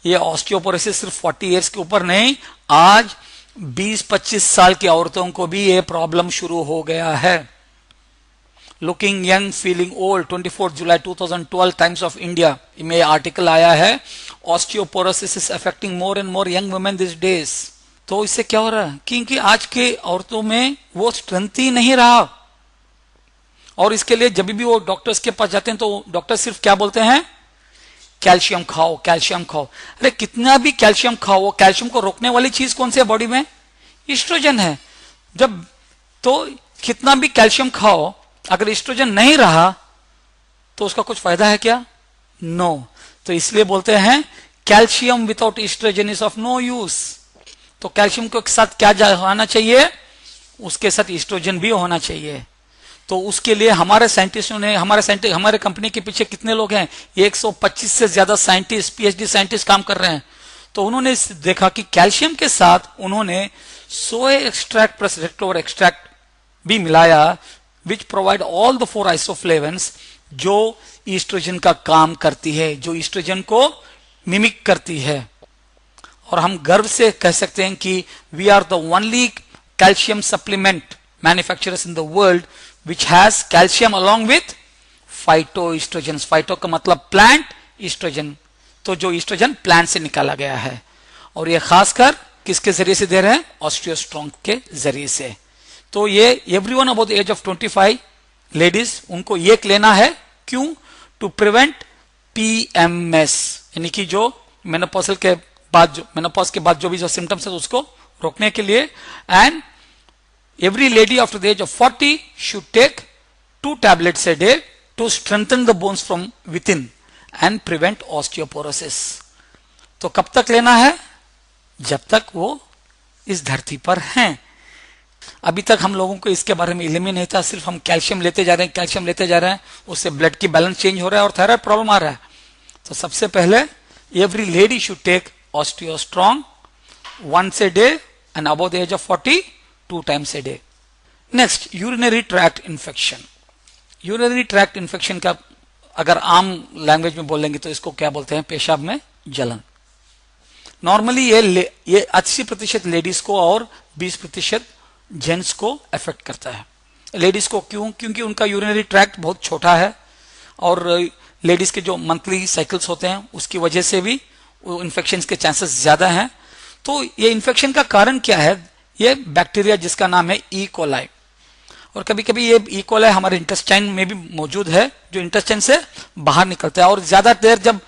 ये ऑस्टियोपोरोसिस सिर्फ 40 इयर्स के ऊपर नहीं, आज 20-25 साल की औरतों को भी ये प्रॉब्लम शुरू हो गया है। Looking young feeling old, 24 July 2012 times of India में आर्टिकल आया है, osteoporosis is affecting more and more young women this days. तो इससे क्या हो रहा है? क्योंकि आज के औरतों में वो स्ट्रेंथ ही नहीं रहा। और इसके लिए जब भी वो डॉक्टर्स के पास जाते हैं तो डॉक्टर सिर्फ क्या बोलते हैं? कैल्शियम खाओ, कैल्शियम खाओ। अरे कितना भी कैल्शियम खाओ, वो कैल्शियम को रोकने वाली चीज कौन सी है बॉडी में? ईस्ट्रोजन है। जब तो कितना भी कैल्शियम खाओ, अगर ईस्ट्रोजन नहीं रहा तो उसका कुछ फायदा है क्या? नो। तो इसलिए बोलते हैं calcium without estrogen is of no use. तो कैल्शियम के साथ क्या होना चाहिए? उसके साथ ईस्ट्रोजन भी होना चाहिए। तो उसके लिए हमारे साइंटिस्टों ने, हमारे कंपनी के पीछे कितने लोग हैं? 125 से ज्यादा साइंटिस्ट, पीएचडी साइंटिस्ट काम कर रहे हैं। तो उन्होंने देखा कि कैल्शियम के साथ उन्होंने सोए एक्सट्रैक्ट प्लस रेक्टोवर एक्सट्रैक्ट भी मिलाया, विच प्रोवाइड ऑल द 4 आइसोफ्लेवन्स जो ईस्ट्रोजन का काम करती है, जो ईस्ट्रोजन को मिमिक करती है। और हम गर्व से कह सकते हैं कि we are the only calcium supplement manufacturers in the world which has calcium along with phytoestrogens। Phyto का मतलब प्लांट, ईस्ट्रोजन तो जो ईस्ट्रोजन प्लांट से निकाला गया है। और ये खासकर किसके जरिए से दे रहे हैं? ऑस्टियोस्ट्रॉन्ग के जरिए से। तो ये everyone about the age of 25 ladies, उनको ये लेना है। क्यों? टू प्रिवेंट PMS, यानी कि जो मेनोपॉज के बाद जो भी जो सिम्टम्स है उसको रोकने के लिए। And every lady after the age of 40 should take 2 tablets a day to strengthen the bones from within and prevent osteoporosis। तो कब तक लेना है? जब तक वो इस धरती पर हैं। अभी तक हम लोगों को इसके बारे में इल्म ही नहीं था, सिर्फ हम कैल्शियम लेते जा रहे हैं, कैल्शियम लेते जा रहे हैं, उससे ब्लड की बैलेंस चेंज हो रहा है और थायराइड प्रॉब्लम आ रहा है। तो सबसे पहले every lady should take OsteoStrong once a day and above the age of 40 2 times a day. Next, urinary tract infection. Urinary tract infection का अगर आम लैंग्वेज में बोलेंगे तो इसको क्या बोलते हैं? पेशाब में जलन। नॉर्मली ये 80% लेडीज को और 20% जेंट्स को अफेक्ट करता है। लेडीज को क्यों? क्योंकि उनका यूरिनरी ट्रैक्ट बहुत छोटा है और लेडीज के जो मंथली साइकिल्स होते हैं उसकी वजह से भी इन्फेक्शन के चांसेस ज्यादा हैं। तो ये इन्फेक्शन का कारण क्या है? ये बैक्टीरिया जिसका नाम है ई कोलाई, और कभी कभी ये ई कोलाई हमारे इंटेस्टाइन में भी मौजूद है, जो इंटेस्टाइन से बाहर निकलता है। और ज्यादा देर जब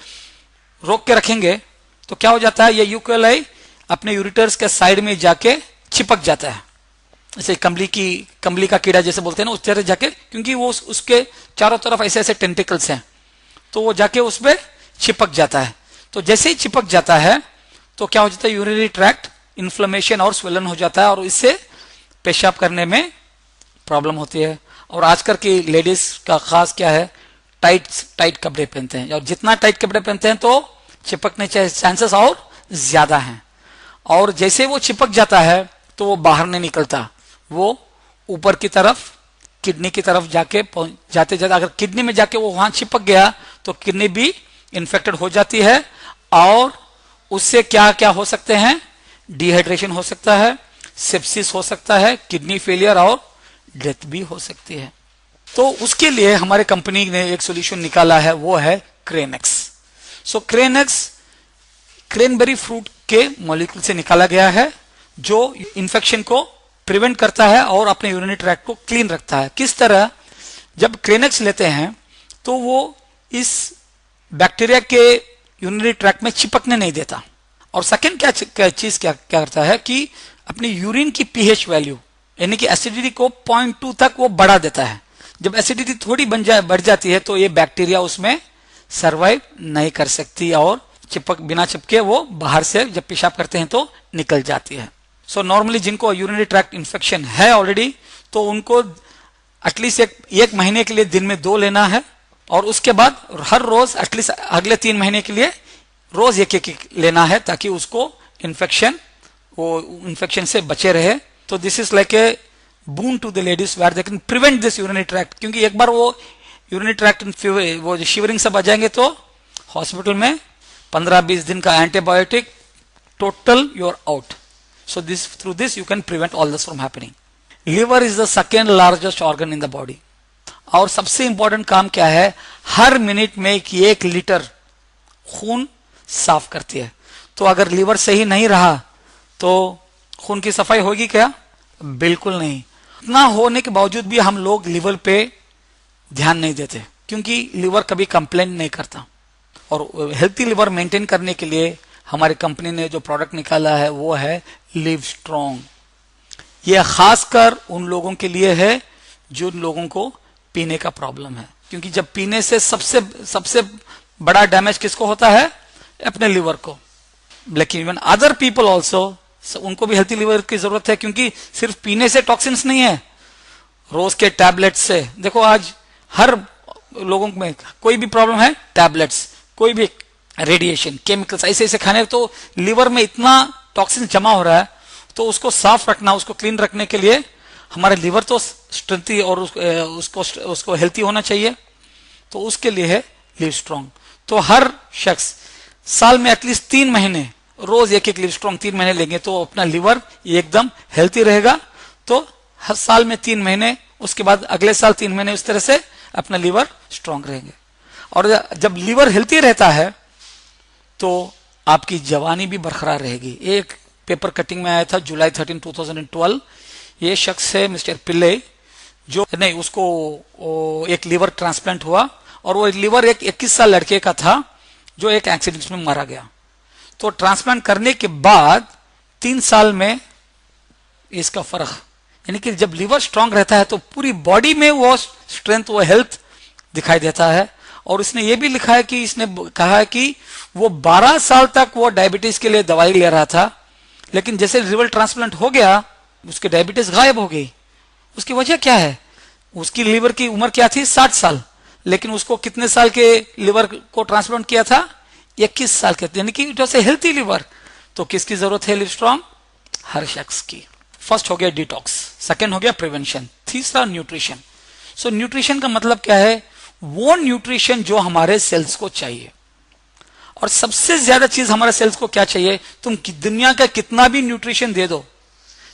रोक के रखेंगे तो क्या हो जाता है? ये ई कोलाई अपने यूरिटर्स के साइड में जाके चिपक जाता है, जैसे कंबली का कीड़ा जैसे बोलते हैं ना, उस तरह जाके, क्योंकि वो उसके चारों तरफ ऐसे ऐसे टेंटिकल्स हैं, तो वो जाके उस पर चिपक जाता है। तो जैसे ही चिपक जाता है तो क्या हो जाता है? यूरिनरी ट्रैक्ट इन्फ्लेमेशन और स्वेलन हो जाता है और इससे पेशाब करने में प्रॉब्लम होती है। और आजकल की लेडीज का खास क्या है? टाइट कपड़े पहनते हैं, और जितना टाइट कपड़े पहनते हैं तो चिपकने के चांसेस और ज्यादा हैं। और जैसे वो चिपक जाता है तो वो बाहर नहीं निकलता, वो ऊपर की तरफ किडनी की तरफ जाके जाते जाते अगर किडनी में जाके वो वहां चिपक गया तो किडनी भी इन्फेक्टेड हो जाती है और उससे क्या क्या हो सकते हैं? डिहाइड्रेशन हो सकता है, सेप्सिस हो सकता है, किडनी फेलियर और डेथ भी हो सकती है। तो उसके लिए हमारे कंपनी ने एक सॉल्यूशन निकाला है, वो है क्रेनेक्स। सो क्रेनेक्स क्रेनबेरी फ्रूट के मॉलिक्यूल से निकाला गया है, जो इन्फेक्शन को प्रिवेंट करता है और अपने यूरिनरी ट्रैक्ट को क्लीन रखता है। किस तरह? जब क्रेनेक्स लेते हैं तो वो इस बैक्टीरिया के यूरिनरी ट्रैक्ट में चिपकने नहीं देता। और सेकंड क्या चीज क्या करता है कि अपनी यूरिन की पीएच वैल्यू यानी कि एसिडिटी को 0.2 तक वो बढ़ा देता है। जब एसिडिटी थोड़ी बढ़ जाती है तो ये बैक्टीरिया उसमें सरवाइव नहीं कर सकती और बिना चिपके वो बाहर से जब पेशाब करते हैं तो निकल जाती है। सो नॉर्मली जिनको यूरिनरी ट्रैक्ट इन्फेक्शन है ऑलरेडी, तो उनको एटलीस्ट एक महीने के लिए दिन में 2 लेना है, और उसके बाद हर रोज एटलीस्ट अगले 3 महीने के लिए रोज एक लेना है, ताकि उसको इन्फेक्शन से बचे रहे। तो this is like a boon to the ladies where they can prevent this urinary tract, क्योंकि एक बार वो यूरिनरी ट्रैक्ट वो शिवरिंग सब आ जाएंगे तो हॉस्पिटल में 15-20 दिन का antibiotic, total you are out. So this through this you can prevent all this from happening. Liver is the second largest organ in the body, और सबसे इंपॉर्टेंट काम क्या है? हर मिनट में 1 लीटर खून साफ करती है। तो अगर लिवर सही नहीं रहा तो खून की सफाई होगी क्या? बिल्कुल नहीं। इतना होने के बावजूद भी हम लोग लिवर पे ध्यान नहीं देते, क्योंकि लिवर कभी कंप्लेन नहीं करता। और हेल्थी लिवर मेंटेन करने के लिए हमारी कंपनी ने जो प्रोडक्ट निकाला है वो है लिव स्ट्रॉन्ग। ये खासकर उन लोगों के लिए है जो लोगों को पीने का प्रॉब्लम है, क्योंकि जब पीने से सबसे बड़ा डैमेज किसको होता है? अपने लिवर को। लेकिन इवन अदर पीपल ऑल्सो, उनको भी हेल्थी लिवर की जरूरत है, क्योंकि सिर्फ पीने से टॉक्सिन्स नहीं है, रोज के टैबलेट्स से। देखो आज हर लोगों में कोई भी प्रॉब्लम है, टैबलेट्स, कोई भी रेडिएशन, केमिकल्स ऐसे ऐसे खाने, तो लिवर में इतना टॉक्सिन जमा हो रहा है। तो उसको साफ रखना, उसको क्लीन रखने के लिए हमारे लिवर तो स्ट्रेंथी और उसको हेल्थी होना चाहिए। तो उसके लिए है लिव स्ट्रॉन्ग। तो हर शख्स साल में एटलीस्ट 3 महीने रोज एक लिव स्ट्रॉन्ग 3 महीने लेंगे तो अपना लिवर एकदम हेल्थी रहेगा। तो हर साल में 3 महीने, उसके बाद अगले साल 3 महीने, उस तरह से अपना लिवर स्ट्रॉन्ग रहेंगे। और जब लिवर हेल्थी रहता है तो आपकी जवानी भी बरकरार रहेगी। एक पेपर कटिंग में आया था जुलाई 13, 2012। ये शख्स है मिस्टर पिल्ले, जो नहीं, उसको एक लिवर ट्रांसप्लांट हुआ, और वो लिवर एक 21 साल लड़के का था जो एक एक्सीडेंट में मारा गया। तो ट्रांसप्लांट करने के बाद 3 साल में इसका फर्क, यानी कि जब लिवर स्ट्रांग रहता है तो पूरी बॉडी में वो स्ट्रेंथ, वो हेल्थ दिखाई देता है। और इसने ये भी लिखा है कि इसने कहा है कि वो 12 साल तक वो डायबिटीज के लिए दवाई ले रहा था, लेकिन जैसे लिवर ट्रांसप्लांट हो गया, उसके डायबिटीज गायब हो गई। उसकी वजह क्या है? उसकी लिवर की उम्र क्या थी? 60 साल, लेकिन उसको कितने साल के लिवर को ट्रांसप्लांट किया था? 21 साल के, यानी कि it was a healthy liver. तो किसकी जरूरत है लिवस्ट्रॉन्ग? हर शख्स की। फर्स्ट हो गया डिटॉक्स, सेकंड हो गया प्रिवेंशन, तीसरा न्यूट्रिशन। सो न्यूट्रिशन का मतलब क्या है? वो न्यूट्रिशन जो हमारे सेल्स को चाहिए। और सबसे ज्यादा चीज हमारे सेल्स को क्या चाहिए? तुम दुनिया का कितना भी न्यूट्रिशन दे दो,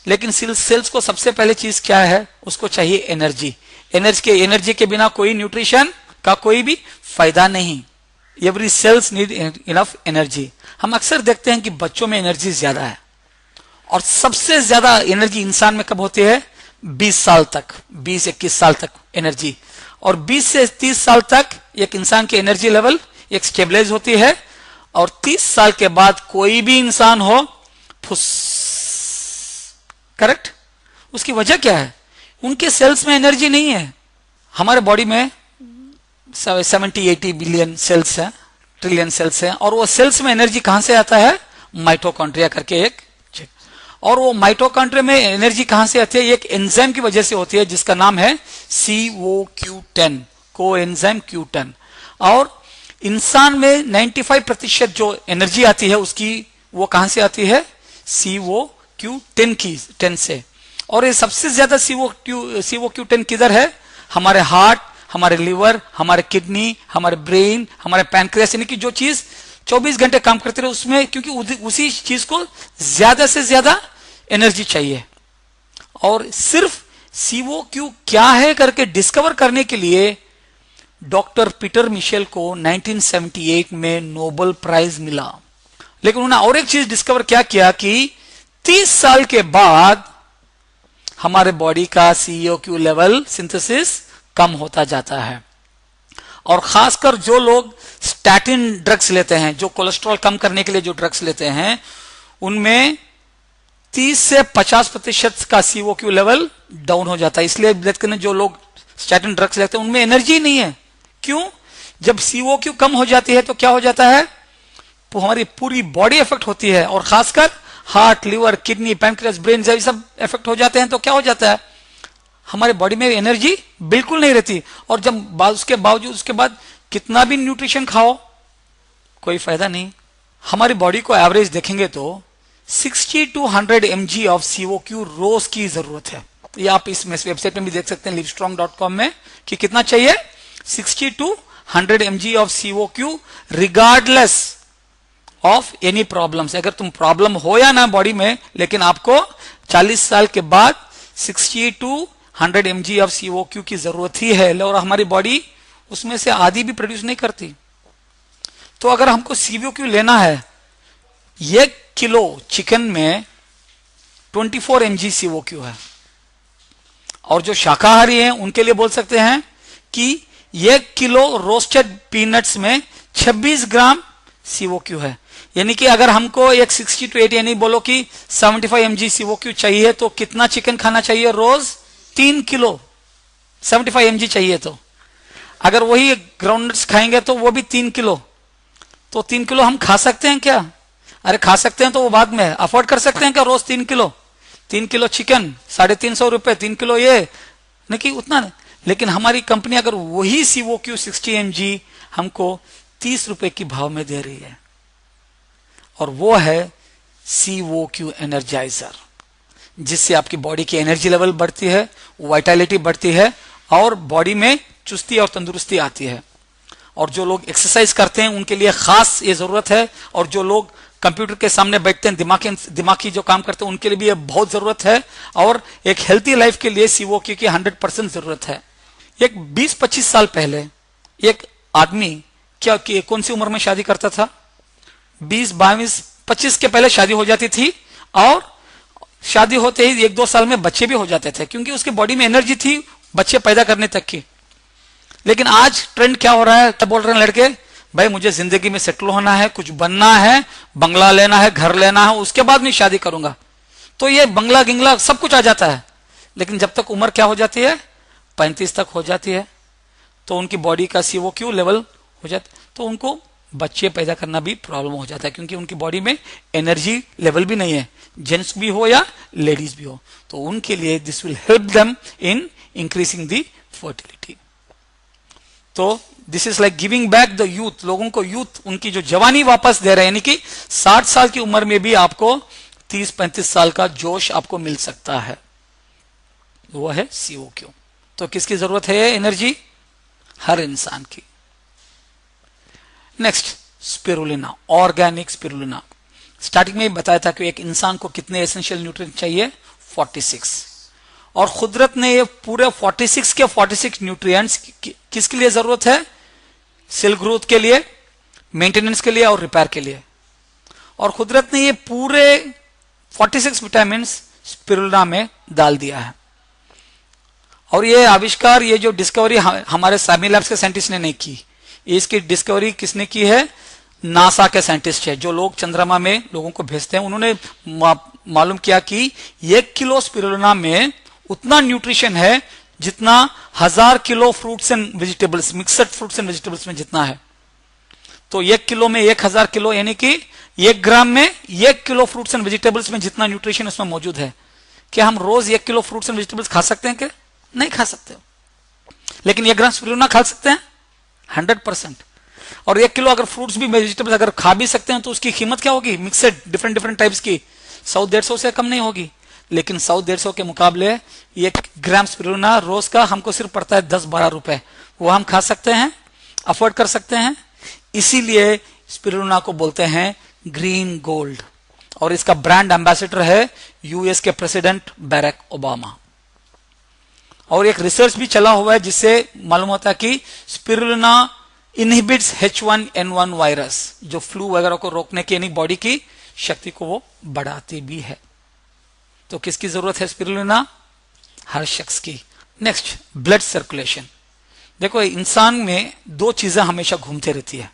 लेकिन सेल्स को सबसे पहले चीज क्या है? उसको चाहिए एनर्जी। एनर्जी के बिना कोई न्यूट्रिशन का कोई भी फायदा नहीं। Every cells need enough energy. हम अक्सर देखते हैं कि बच्चों में एनर्जी ज्यादा है, और सबसे ज्यादा एनर्जी इंसान में कब होती है? 20 साल तक, 20-21 साल तक एनर्जी। और 20 से 30 साल तक एक इंसान की एनर्जी लेवल एक स्टेबलाइज होती है, और 30 साल के बाद कोई भी इंसान हो, फुस। करेक्ट? उसकी वजह क्या है? उनके सेल्स में एनर्जी नहीं है। हमारे बॉडी में 70-80 बिलियन सेल्स हैं, ट्रिलियन सेल्स हैं, और वो सेल्स में एनर्जी कहां से आता है? माइटोकॉन्ड्रिया करके एक, और वो माइटोकॉन्ड्रिया में एनर्जी कहां से आती है? एक एंजाइम की वजह से होती है जिसका नाम है COQ10, कोएंजाइम Q10। और इंसान में 95% जो एनर्जी आती है उसकी, वो कहां से आती है? COQ10 से। और ये सबसे ज्यादा COQ10 किधर है? हमारे हार्ट, हमारे लिवर, हमारे किडनी, हमारे ब्रेन, हमारे पैनक्रियास, यानी कि जो चीज 24 घंटे काम करते रहे उसमें, क्योंकि उसी चीज को ज्यादा से ज्यादा एनर्जी चाहिए। और सिर्फ COQ क्या है करके डिस्कवर करने के लिए डॉक्टर पीटर मिशेल को 1978 में नोबेल प्राइज मिला। लेकिन उन्होंने और एक चीज डिस्कवर क्या किया कि 30 साल के बाद हमारे बॉडी का COQ लेवल सिंथेसिस कम होता जाता है। और खासकर जो लोग स्टैटिन ड्रग्स लेते हैं, जो कोलेस्ट्रॉल कम करने के लिए जो ड्रग्स लेते हैं, उनमें 30 से 50% का COQ लेवल डाउन हो जाता है। इसलिए देखते हैं जो लोग स्टैटिन ड्रग्स लेते हैं उनमें एनर्जी नहीं है। क्यों? जब COQ कम हो जाती है तो क्या हो जाता है? तो हमारी पूरी बॉडी इफेक्ट होती है, और खासकर heart, liver, kidney, pancreas, brain जब सब इफेक्ट हो जाते हैं तो क्या हो जाता है? हमारे बॉडी में एनर्जी बिल्कुल नहीं रहती। और जब उसके बावजूद उसके बाद कितना भी न्यूट्रिशन खाओ, कोई फायदा नहीं। हमारी बॉडी को एवरेज देखेंगे तो 60 to 100 mg ऑफ COQ रोज की जरूरत है। ये आप इस वेबसाइट में भी देख सकते हैं, livestrong.com में, कि कितना चाहिए? 60 to 100 mg of COQ regardless of any problems. अगर तुम प्रॉब्लम हो या ना बॉडी में, लेकिन आपको 40 साल के बाद 60 to 100 mg ऑफ COQ की जरूरत ही है, और हमारी बॉडी उसमें से आधी भी प्रोड्यूस नहीं करती। तो अगर हमको COQ लेना है, 1 किलो चिकन में 24 mg COQ है। और जो शाकाहारी हैं उनके लिए बोल सकते हैं कि 1 किलो रोस्टेड पीनट्स में 26 ग्राम COQ है। यानी कि अगर हमको एक 60 to 80, यानी बोलो कि 75 mg COQ चाहिए, तो कितना चिकन खाना चाहिए रोज? 3 किलो 75 mg चाहिए। तो अगर वही ग्राउंडनट्स खाएंगे तो वो भी 3 किलो। तो 3 किलो हम खा सकते हैं क्या? अरे खा सकते हैं, तो वो बाद में अफोर्ड कर सकते हैं क्या रोज 3 किलो? 3 किलो चिकन 350 रुपए, 3 किलो ये नहीं कि उतना नहीं। लेकिन हमारी कंपनी अगर वही COQ 60 mg हमको 30 रुपए की भाव में दे रही है, और वो है COQ एनर्जाइजर, जिससे आपकी बॉडी की एनर्जी लेवल बढ़ती है, वाइटलिटी बढ़ती है, और बॉडी में चुस्ती और तंदुरुस्ती आती है। और जो लोग एक्सरसाइज करते हैं उनके लिए खास ये जरूरत है, और जो लोग कंप्यूटर के सामने बैठते हैं, दिमागी जो काम करते हैं, उनके लिए भी ये बहुत जरूरत है। और एक हेल्थी लाइफ के लिए COQ की 100% जरूरत है। एक 20-25 साल पहले एक आदमी कौन सी उम्र में शादी करता था? 20, 22, 25 के पहले शादी हो जाती थी, और शादी होते ही 1-2 साल में बच्चे भी हो जाते थे, क्योंकि उसके बॉडी में एनर्जी थी बच्चे पैदा करने तक की। लेकिन आज ट्रेंड क्या हो रहा है? क्या बोल रहे हैं लड़के? भाई मुझे जिंदगी में सेटल होना है, कुछ बनना है, बंगला लेना है, घर लेना है, उसके बाद मैं शादी करूंगा। तो ये बंगला गिंगला सब कुछ आ जाता है, लेकिन जब तक उम्र क्या हो जाती है? 35 तक हो जाती है, तो उनकी बॉडी का COQ लेवल हो जाता है, तो उनको बच्चे पैदा करना भी प्रॉब्लम हो जाता है, क्योंकि उनकी बॉडी में एनर्जी लेवल भी नहीं है, जेंट्स भी हो या लेडीज भी हो, तो उनके लिए this will help them in increasing the fertility. तो this is like giving back the youth, लोगों को यूथ, उनकी जो जवानी वापस दे रहे हैं, यानी कि 60 साल की उम्र में भी आपको 30-35 साल का जोश आपको मिल सकता है, वो है CO2। तो किसकी जरूरत है एनर्जी? हर इंसान की। Next, spirulina, organic spirulina. Starting में ही बताया था कि एक इंसान को कितने एसेंशियल न्यूट्रिएंट चाहिए, 46, और कुदरत ने ये पूरे 46 के 46 न्यूट्रिएंट्स किसके लिए जरूरत है? सेल ग्रोथ के लिए, मेंटेनेंस के लिए और रिपेयर के लिए। और कुदरत ने ये पूरे 46 विटामिन स्पिरुलिना में डाल दिया है। और ये आविष्कार, ये जो डिस्कवरी हमारे सामी लैब्स के साइंटिस्ट ने नहीं की, इसकी डिस्कवरी किसने की है? नासा के साइंटिस्ट है, जो लोग चंद्रमा में लोगों को भेजते हैं। उन्होंने मालूम किया कि 1 किलो स्पिरुलिना में उतना न्यूट्रिशन है जितना 1000 kilo fruits and vegetables, mixed fruits and vegetables में जितना है। तो 1 किलो में 1000 किलो, यानी कि 1 ग्राम में 1 किलो फ्रूट्स एंड वेजिटेबल्स में जितना न्यूट्रिशन उसमें मौजूद है। क्या हम रोज 1 किलो फ्रूट्स एंड वेजिटेबल्स खा सकते हैं? क्या नहीं खा सकते, लेकिन 1 ग्राम स्पिरुलिना खा सकते हैं 100%। और 1 किलो अगर फ्रूट्स भी वेजिटेबल्स अगर खा भी सकते हैं तो उसकी कीमत क्या होगी? मिक्सड डिफरेंट टाइप्स की 100-150 से कम नहीं होगी। लेकिन 100-150 के मुकाबले 1 ग्राम स्पिरुलिना रोज का हमको सिर्फ पड़ता है 10-12 रुपए, वो हम खा सकते हैं, अफोर्ड कर सकते हैं। इसीलिए स्पिरुलिना को बोलते हैं ग्रीन गोल्ड, और इसका ब्रांड एम्बेसडर है यूएस के प्रेसिडेंट बैरक ओबामा। और एक रिसर्च भी चला हुआ है जिससे मालूम होता है कि स्पिरुलिना इनहिबिट्स H1N1 वायरस, जो फ्लू वगैरह को रोकने की यानी बॉडी की शक्ति को वो बढ़ाती भी है। तो किसकी जरूरत है स्पिरुलिना? हर शख्स की। Next, blood circulation. देखो, इंसान में 2 चीजें हमेशा घूमते रहती है,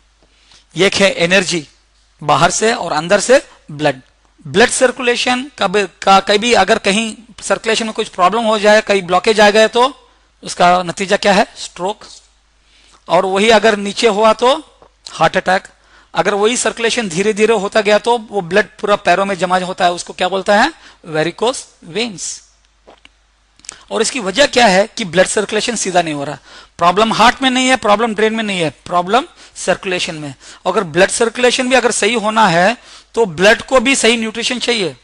एक है एनर्जी बाहर से और अंदर से ब्लड। ब्लड सर्कुलेशन कभी अगर कहीं सर्कुलेशन में कुछ प्रॉब्लम हो जाए, कहीं ब्लॉकेज आ गए, तो उसका नतीजा क्या है? स्ट्रोक। और वही अगर नीचे हुआ तो हार्ट अटैक। अगर वही सर्कुलेशन धीरे धीरे होता गया तो वो ब्लड पूरा पैरों में जमा होता है, उसको क्या बोलता है? Varicose veins. और इसकी वजह क्या है कि ब्लड सर्कुलेशन सीधा नहीं हो रहा। प्रॉब्लम हार्ट में नहीं है, प्रॉब्लम ब्रेन में नहीं है, प्रॉब्लम सर्कुलेशन में। अगर ब्लड सर्कुलेशन भी अगर सही होना है तो ब्लड को भी सही न्यूट्रिशन चाहिए।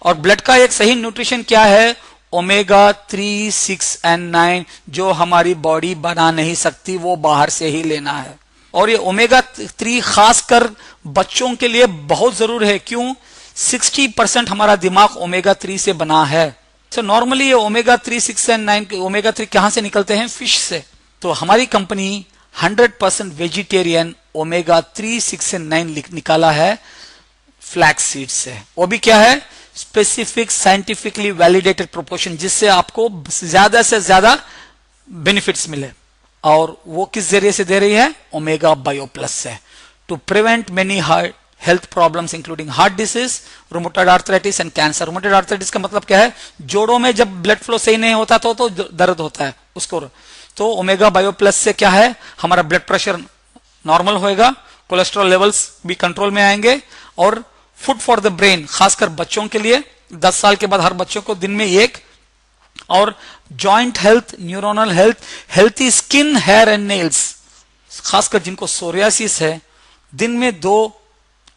और ब्लड का एक सही न्यूट्रिशन क्या है? ओमेगा 3, 6 एंड 9, जो हमारी बॉडी बना नहीं सकती, वो बाहर से ही लेना है। और ये ओमेगा 3 खासकर बच्चों के लिए बहुत जरूरी है। क्यों? 60% हमारा दिमाग ओमेगा 3 से बना है। तो नॉर्मली ये ओमेगा 3, 6 एंड 9, ओमेगा 3 कहां से निकलते हैं? फिश से। तो हमारी कंपनी 100% वेजिटेरियन ओमेगा 3, 6 एंड 9 निकाला है फ्लैक्स सीड से। वो भी क्या है? स्पेसिफिक साइंटिफिकली वैलिडेटेड प्रोपोर्शन, जिससे आपको ज्यादा से ज्यादा बेनिफिट्स मिले। और वो किस जरिए से दे रही है? ओमेगा बायो प्लस से, to prevent many health problems including heart disease, rheumatoid arthritis and cancer. Rheumatoid arthritis का मतलब क्या है? जोड़ों में जब ब्लड फ्लो सही नहीं होता तो दर्द होता है उसको। तो ओमेगा बायो प्लस से क्या है? हमारा ब्लड प्रेशर नॉर्मल होएगा, कोलेस्ट्रॉल लेवल्स भी कंट्रोल में आएंगे। और फूड फॉर द ब्रेन, खासकर बच्चों के लिए 10 साल के बाद हर बच्चों को दिन में 1। और joint health, neuronal health, healthy skin, hair and nails, खासकर जिनको सोरियासिस है, दिन में 2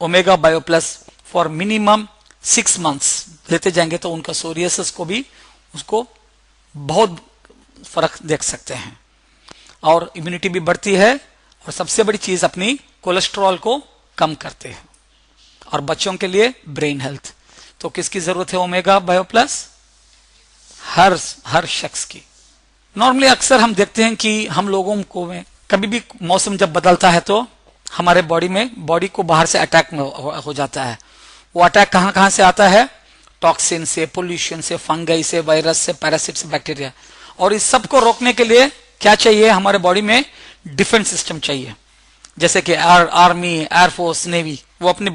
omega bio plus for minimum 6 months लेते जाएंगे तो उनका सोरियासिस को भी उसको बहुत फर्क देख सकते हैं। और इम्यूनिटी भी बढ़ती है, और सबसे बड़ी चीज अपनी कोलेस्ट्रॉल को कम करते हैं। और बच्चों के लिए ब्रेन हेल्थ। तो किसकी जरूरत है ओमेगा बायो प्लस? हर शख्स की। नॉर्मली अक्सर हम देखते हैं कि हम लोगों को में कभी भी मौसम जब बदलता है तो हमारे बॉडी को बाहर से अटैक हो जाता है। वो अटैक कहां से आता है? टॉक्सिन से, पोल्यूशन से, फंगाई से, वायरस से, पैरासिट से, बैक्टीरिया। और इस सब को रोकने के लिए क्या चाहिए? हमारे बॉडी में डिफेंस सिस्टम चाहिए। जैसे कि आर्मी, एयरफोर्स, नेवी, वो अपने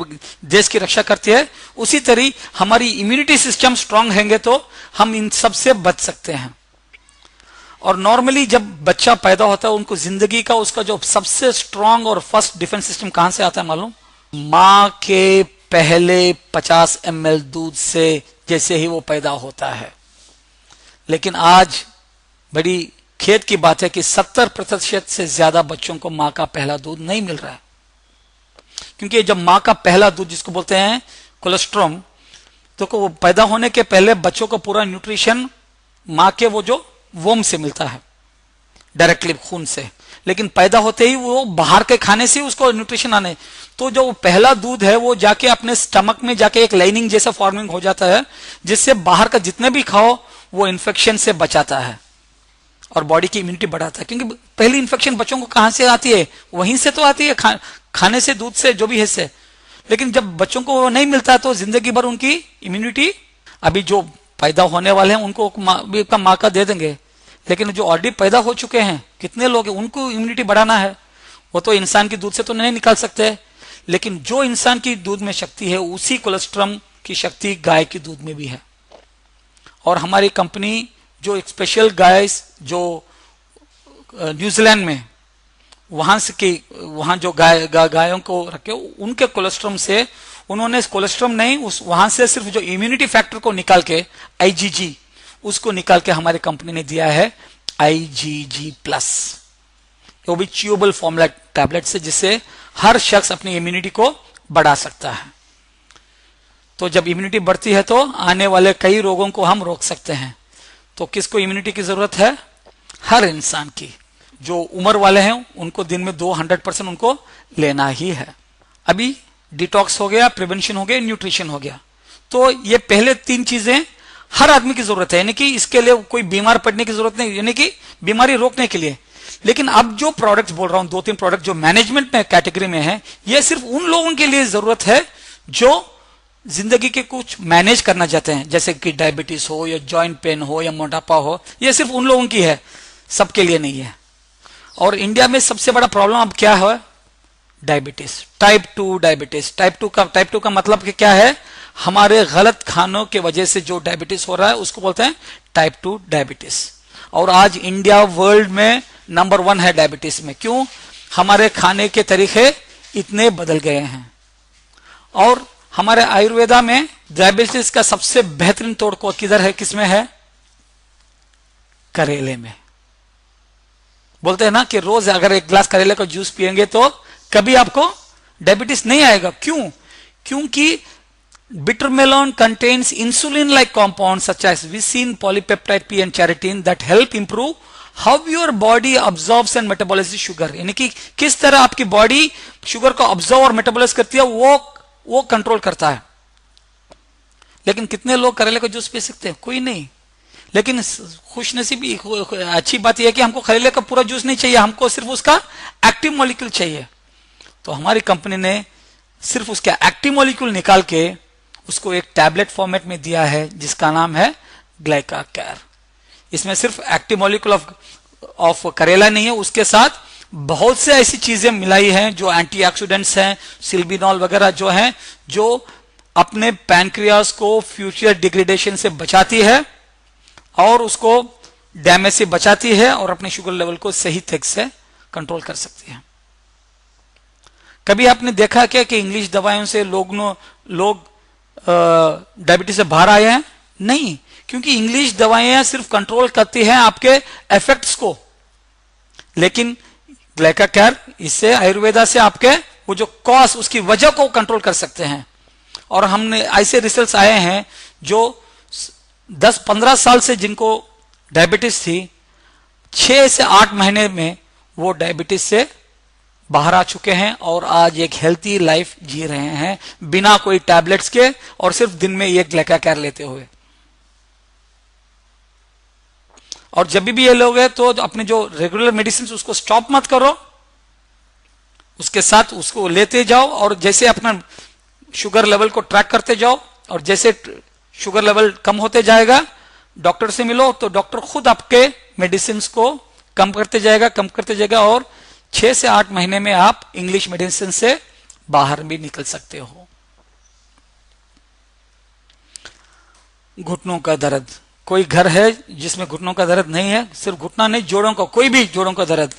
देश की रक्षा करती है। उसी तरह हमारी इम्यूनिटी सिस्टम स्ट्रांग रहेंगे तो हम इन सब से बच सकते हैं। और नॉर्मली जब बच्चा पैदा होता है उनको जिंदगी का उसका जो सबसे स्ट्रांग और फर्स्ट डिफेंस सिस्टम कहां से आता है मालूम? मां के पहले 50 ml दूध से जैसे ही वो पैदा होता है। लेकिन आज बड़ी खेद की बात है कि 70% से ज्यादा बच्चों को मां का पहला दूध नहीं मिल रहा है, क्योंकि जब मां का पहला दूध जिसको बोलते हैं कोलेस्ट्रॉम, तो वो पैदा होने के पहले बच्चों को पूरा न्यूट्रिशन मां के वो जो वोम से मिलता है डायरेक्टली खून से, लेकिन पैदा होते ही वो बाहर के खाने से उसको न्यूट्रिशन आने, तो जो पहला दूध है वो जाके अपने स्टमक में जाके एक लाइनिंग जैसा फॉर्मिंग हो जाता है, जिससे बाहर का जितने भी खाओ वो इन्फेक्शन से बचाता है और बॉडी की इम्यूनिटी बढ़ाता है। क्योंकि पहली इन्फेक्शन बच्चों को कहां से आती है? वहीं से तो आती है, खाने से, दूध से, जो भी है से। लेकिन जब बच्चों को वो नहीं मिलता तो जिंदगी भर उनकी इम्यूनिटी, अभी जो पैदा होने वाले हैं उनको भी माँ का दे देंगे, लेकिन जो ऑलरेडी पैदा हो चुके हैं कितने लोग हैं, उनको इम्यूनिटी बढ़ाना है। वो तो इंसान की दूध से तो नहीं निकाल सकते, लेकिन जो इंसान की दूध में शक्ति है उसी कोलेस्ट्रॉम की शक्ति गाय की दूध में भी है। और हमारी कंपनी जो एक स्पेशल गाय जो न्यूजीलैंड में वहां जो गायों को रखे, उनके कोलेस्ट्रॉम से उन्होंने कोलेस्ट्रॉम नहीं, उस वहां से सिर्फ जो इम्यूनिटी फैक्टर को निकाल के IgG उसको निकाल के हमारी कंपनी ने दिया है IgG+, वो भी च्यूएबल फॉर्मूला टैबलेट से, जिससे हर शख्स अपनी इम्यूनिटी को बढ़ा सकता है। तो जब इम्यूनिटी बढ़ती है तो आने वाले कई रोगों को हम रोक सकते हैं। तो किसको इम्यूनिटी की जरूरत है? हर इंसान की। जो उम्र वाले हैं उनको दिन में 200% उनको लेना ही है। अभी डिटॉक्स हो गया, प्रिवेंशन हो गया, न्यूट्रिशन हो गया। तो ये पहले 3 चीजें हर आदमी की जरूरत है, यानी कि इसके लिए कोई बीमार पड़ने की जरूरत नहीं, यानी कि बीमारी रोकने के लिए। लेकिन अब जो प्रोडक्ट्स बोल रहा हूं, 2-3 प्रोडक्ट जो मैनेजमेंट में कैटेगरी में है, ये सिर्फ उन लोगों के लिए जरूरत है जो जिंदगी के कुछ मैनेज करना चाहते हैं, जैसे कि डायबिटीज हो या जॉइंट पेन हो या मोटापा हो। ये सिर्फ उन लोगों की है, सबके लिए नहीं है। और इंडिया में सबसे बड़ा प्रॉब्लम अब क्या है? Diabetes, type 2 diabetes. Type two का मतलब कि क्या है? हमारे गलत खानों के वजह से जो डायबिटीज हो रहा है उसको बोलते हैं टाइप 2 डायबिटीज। और आज इंडिया वर्ल्ड में नंबर 1 है डायबिटीज में। क्यों? हमारे खाने के तरीके इतने बदल गए हैं। और हमारे आयुर्वेदा में डायबिटीज का सबसे बेहतरीन तोड़ को किधर है, किसमें है? करेले में। बोलते हैं ना कि रोज अगर एक ग्लास करेले का जूस पिएंगे तो कभी आपको डायबिटीज नहीं आएगा। क्यों? क्योंकि bitter melon contains insulin-like compounds such as visin, polypeptide P and charitin that help improve how your body absorbs and metabolizes sugar। यानी कि किस तरह आपकी बॉडी शुगर को ऑब्जॉर्व और मेटाबोलाइज करती है, वो कंट्रोल करता है। लेकिन कितने लोग करेले का जूस पी सकते हैं? कोई नहीं। लेकिन खुशनसीबी अच्छी बात यह है कि हमको करेले का पूरा जूस नहीं चाहिए, हमको सिर्फ उसका एक्टिव मॉलिक्यूल चाहिए। तो हमारी कंपनी ने सिर्फ उसका एक्टिव मॉलिक्यूल निकाल के उसको एक टैबलेट फॉर्मेट में दिया है, जिसका नाम है ग्लाइका केयर। इसमें सिर्फ एक्टिव मॉलिक्यूल ऑफ करेला नहीं है, उसके साथ बहुत से ऐसी चीजें मिलाई हैं जो एंटीऑक्सीडेंट्स हैं, सिल्बिनॉल वगैरह जो हैं, जो अपने पैनक्रियास को फ्यूचर डिग्रेडेशन से बचाती है और उसको डैमेज से बचाती है और अपने शुगर लेवल को सही तरीके से कंट्रोल कर सकती है। कभी आपने देखा क्या कि इंग्लिश दवाइयों से लोग डायबिटीज से बाहर आए हैं? नहीं, क्योंकि इंग्लिश दवाइयां सिर्फ कंट्रोल करती हैं आपके इफेक्ट्स को, लेकिन ग्लाइका केयर इससे आयुर्वेदा से आपके वो जो कॉज, उसकी वजह को कंट्रोल कर सकते हैं। और हमने ऐसे रिसर्च आए हैं जो 10-15 साल से जिनको डायबिटीज थी, 6 से 8 महीने में वो डायबिटीज से बाहर आ चुके हैं और आज एक हेल्थी लाइफ जी रहे हैं बिना कोई टैबलेट्स के और सिर्फ दिन में एक ग्लाइका केयर लेते हुए। और जब भी ये लोग हैं तो अपने जो रेगुलर मेडिसिन उसको स्टॉप मत करो, उसके साथ उसको लेते जाओ और जैसे अपना शुगर लेवल को ट्रैक करते जाओ और जैसे शुगर लेवल कम होते जाएगा डॉक्टर से मिलो तो डॉक्टर खुद आपके मेडिसिन को कम करते जाएगा और 6 से 8 महीने में आप इंग्लिश मेडिसिन से बाहर भी निकल सकते हो। घुटनों का दर्द, कोई घर है जिसमें घुटनों का दर्द नहीं है, सिर्फ घुटना नहीं, जोड़ों का, कोई भी जोड़ों का दर्द,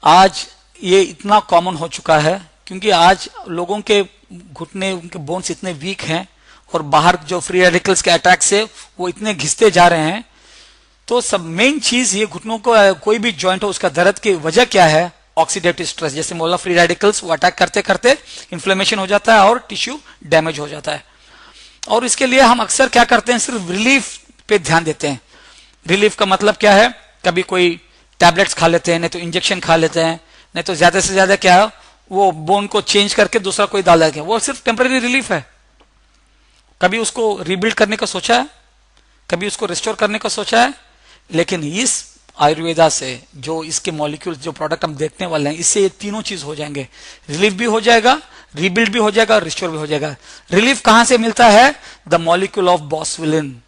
आज ये इतना कॉमन हो चुका है क्योंकि आज लोगों के घुटने, उनके बोन्स इतने वीक हैं और बाहर जो फ्री रेडिकल्स के अटैक से वो इतने घिसते जा रहे हैं। तो सब मेन चीज ये घुटनों को, कोई भी जॉइंट हो उसका दर्द की वजह क्या है? Oxidative stress. जैसे बोला, फ्री रेडिकल्स वो अटैक करते करते इन्फ्लेमेशन हो जाता है और टिश्यू डैमेज हो जाता है। और इसके लिए हम अक्सर क्या करते हैं, सिर्फ रिलीफ पे ध्यान देते हैं। रिलीफ का मतलब क्या है? कभी कोई टैबलेट्स खा लेते हैं, नहीं तो इंजेक्शन खा लेते हैं, नहीं तो ज्यादा से ज्यादा क्या है, वो बोन को चेंज करके दूसरा कोई डाल देते हैं। वो सिर्फ टेम्पररी रिलीफ है। कभी उसको रिबिल्ड करने का सोचा है? कभी उसको रिस्टोर करने का सोचा है? लेकिन इस आयुर्वेदा से जो इसके मॉलिक्यूल्स, जो प्रोडक्ट हम देखने वाले हैं, इससे ये तीनों चीज हो जाएंगे। रिलीफ भी हो जाएगा, रिबिल्ड भी हो जाएगा और रिस्टोर भी हो जाएगा। रिलीफ कहां से मिलता है? द मॉलिक्यूल ऑफ बॉसविलिन,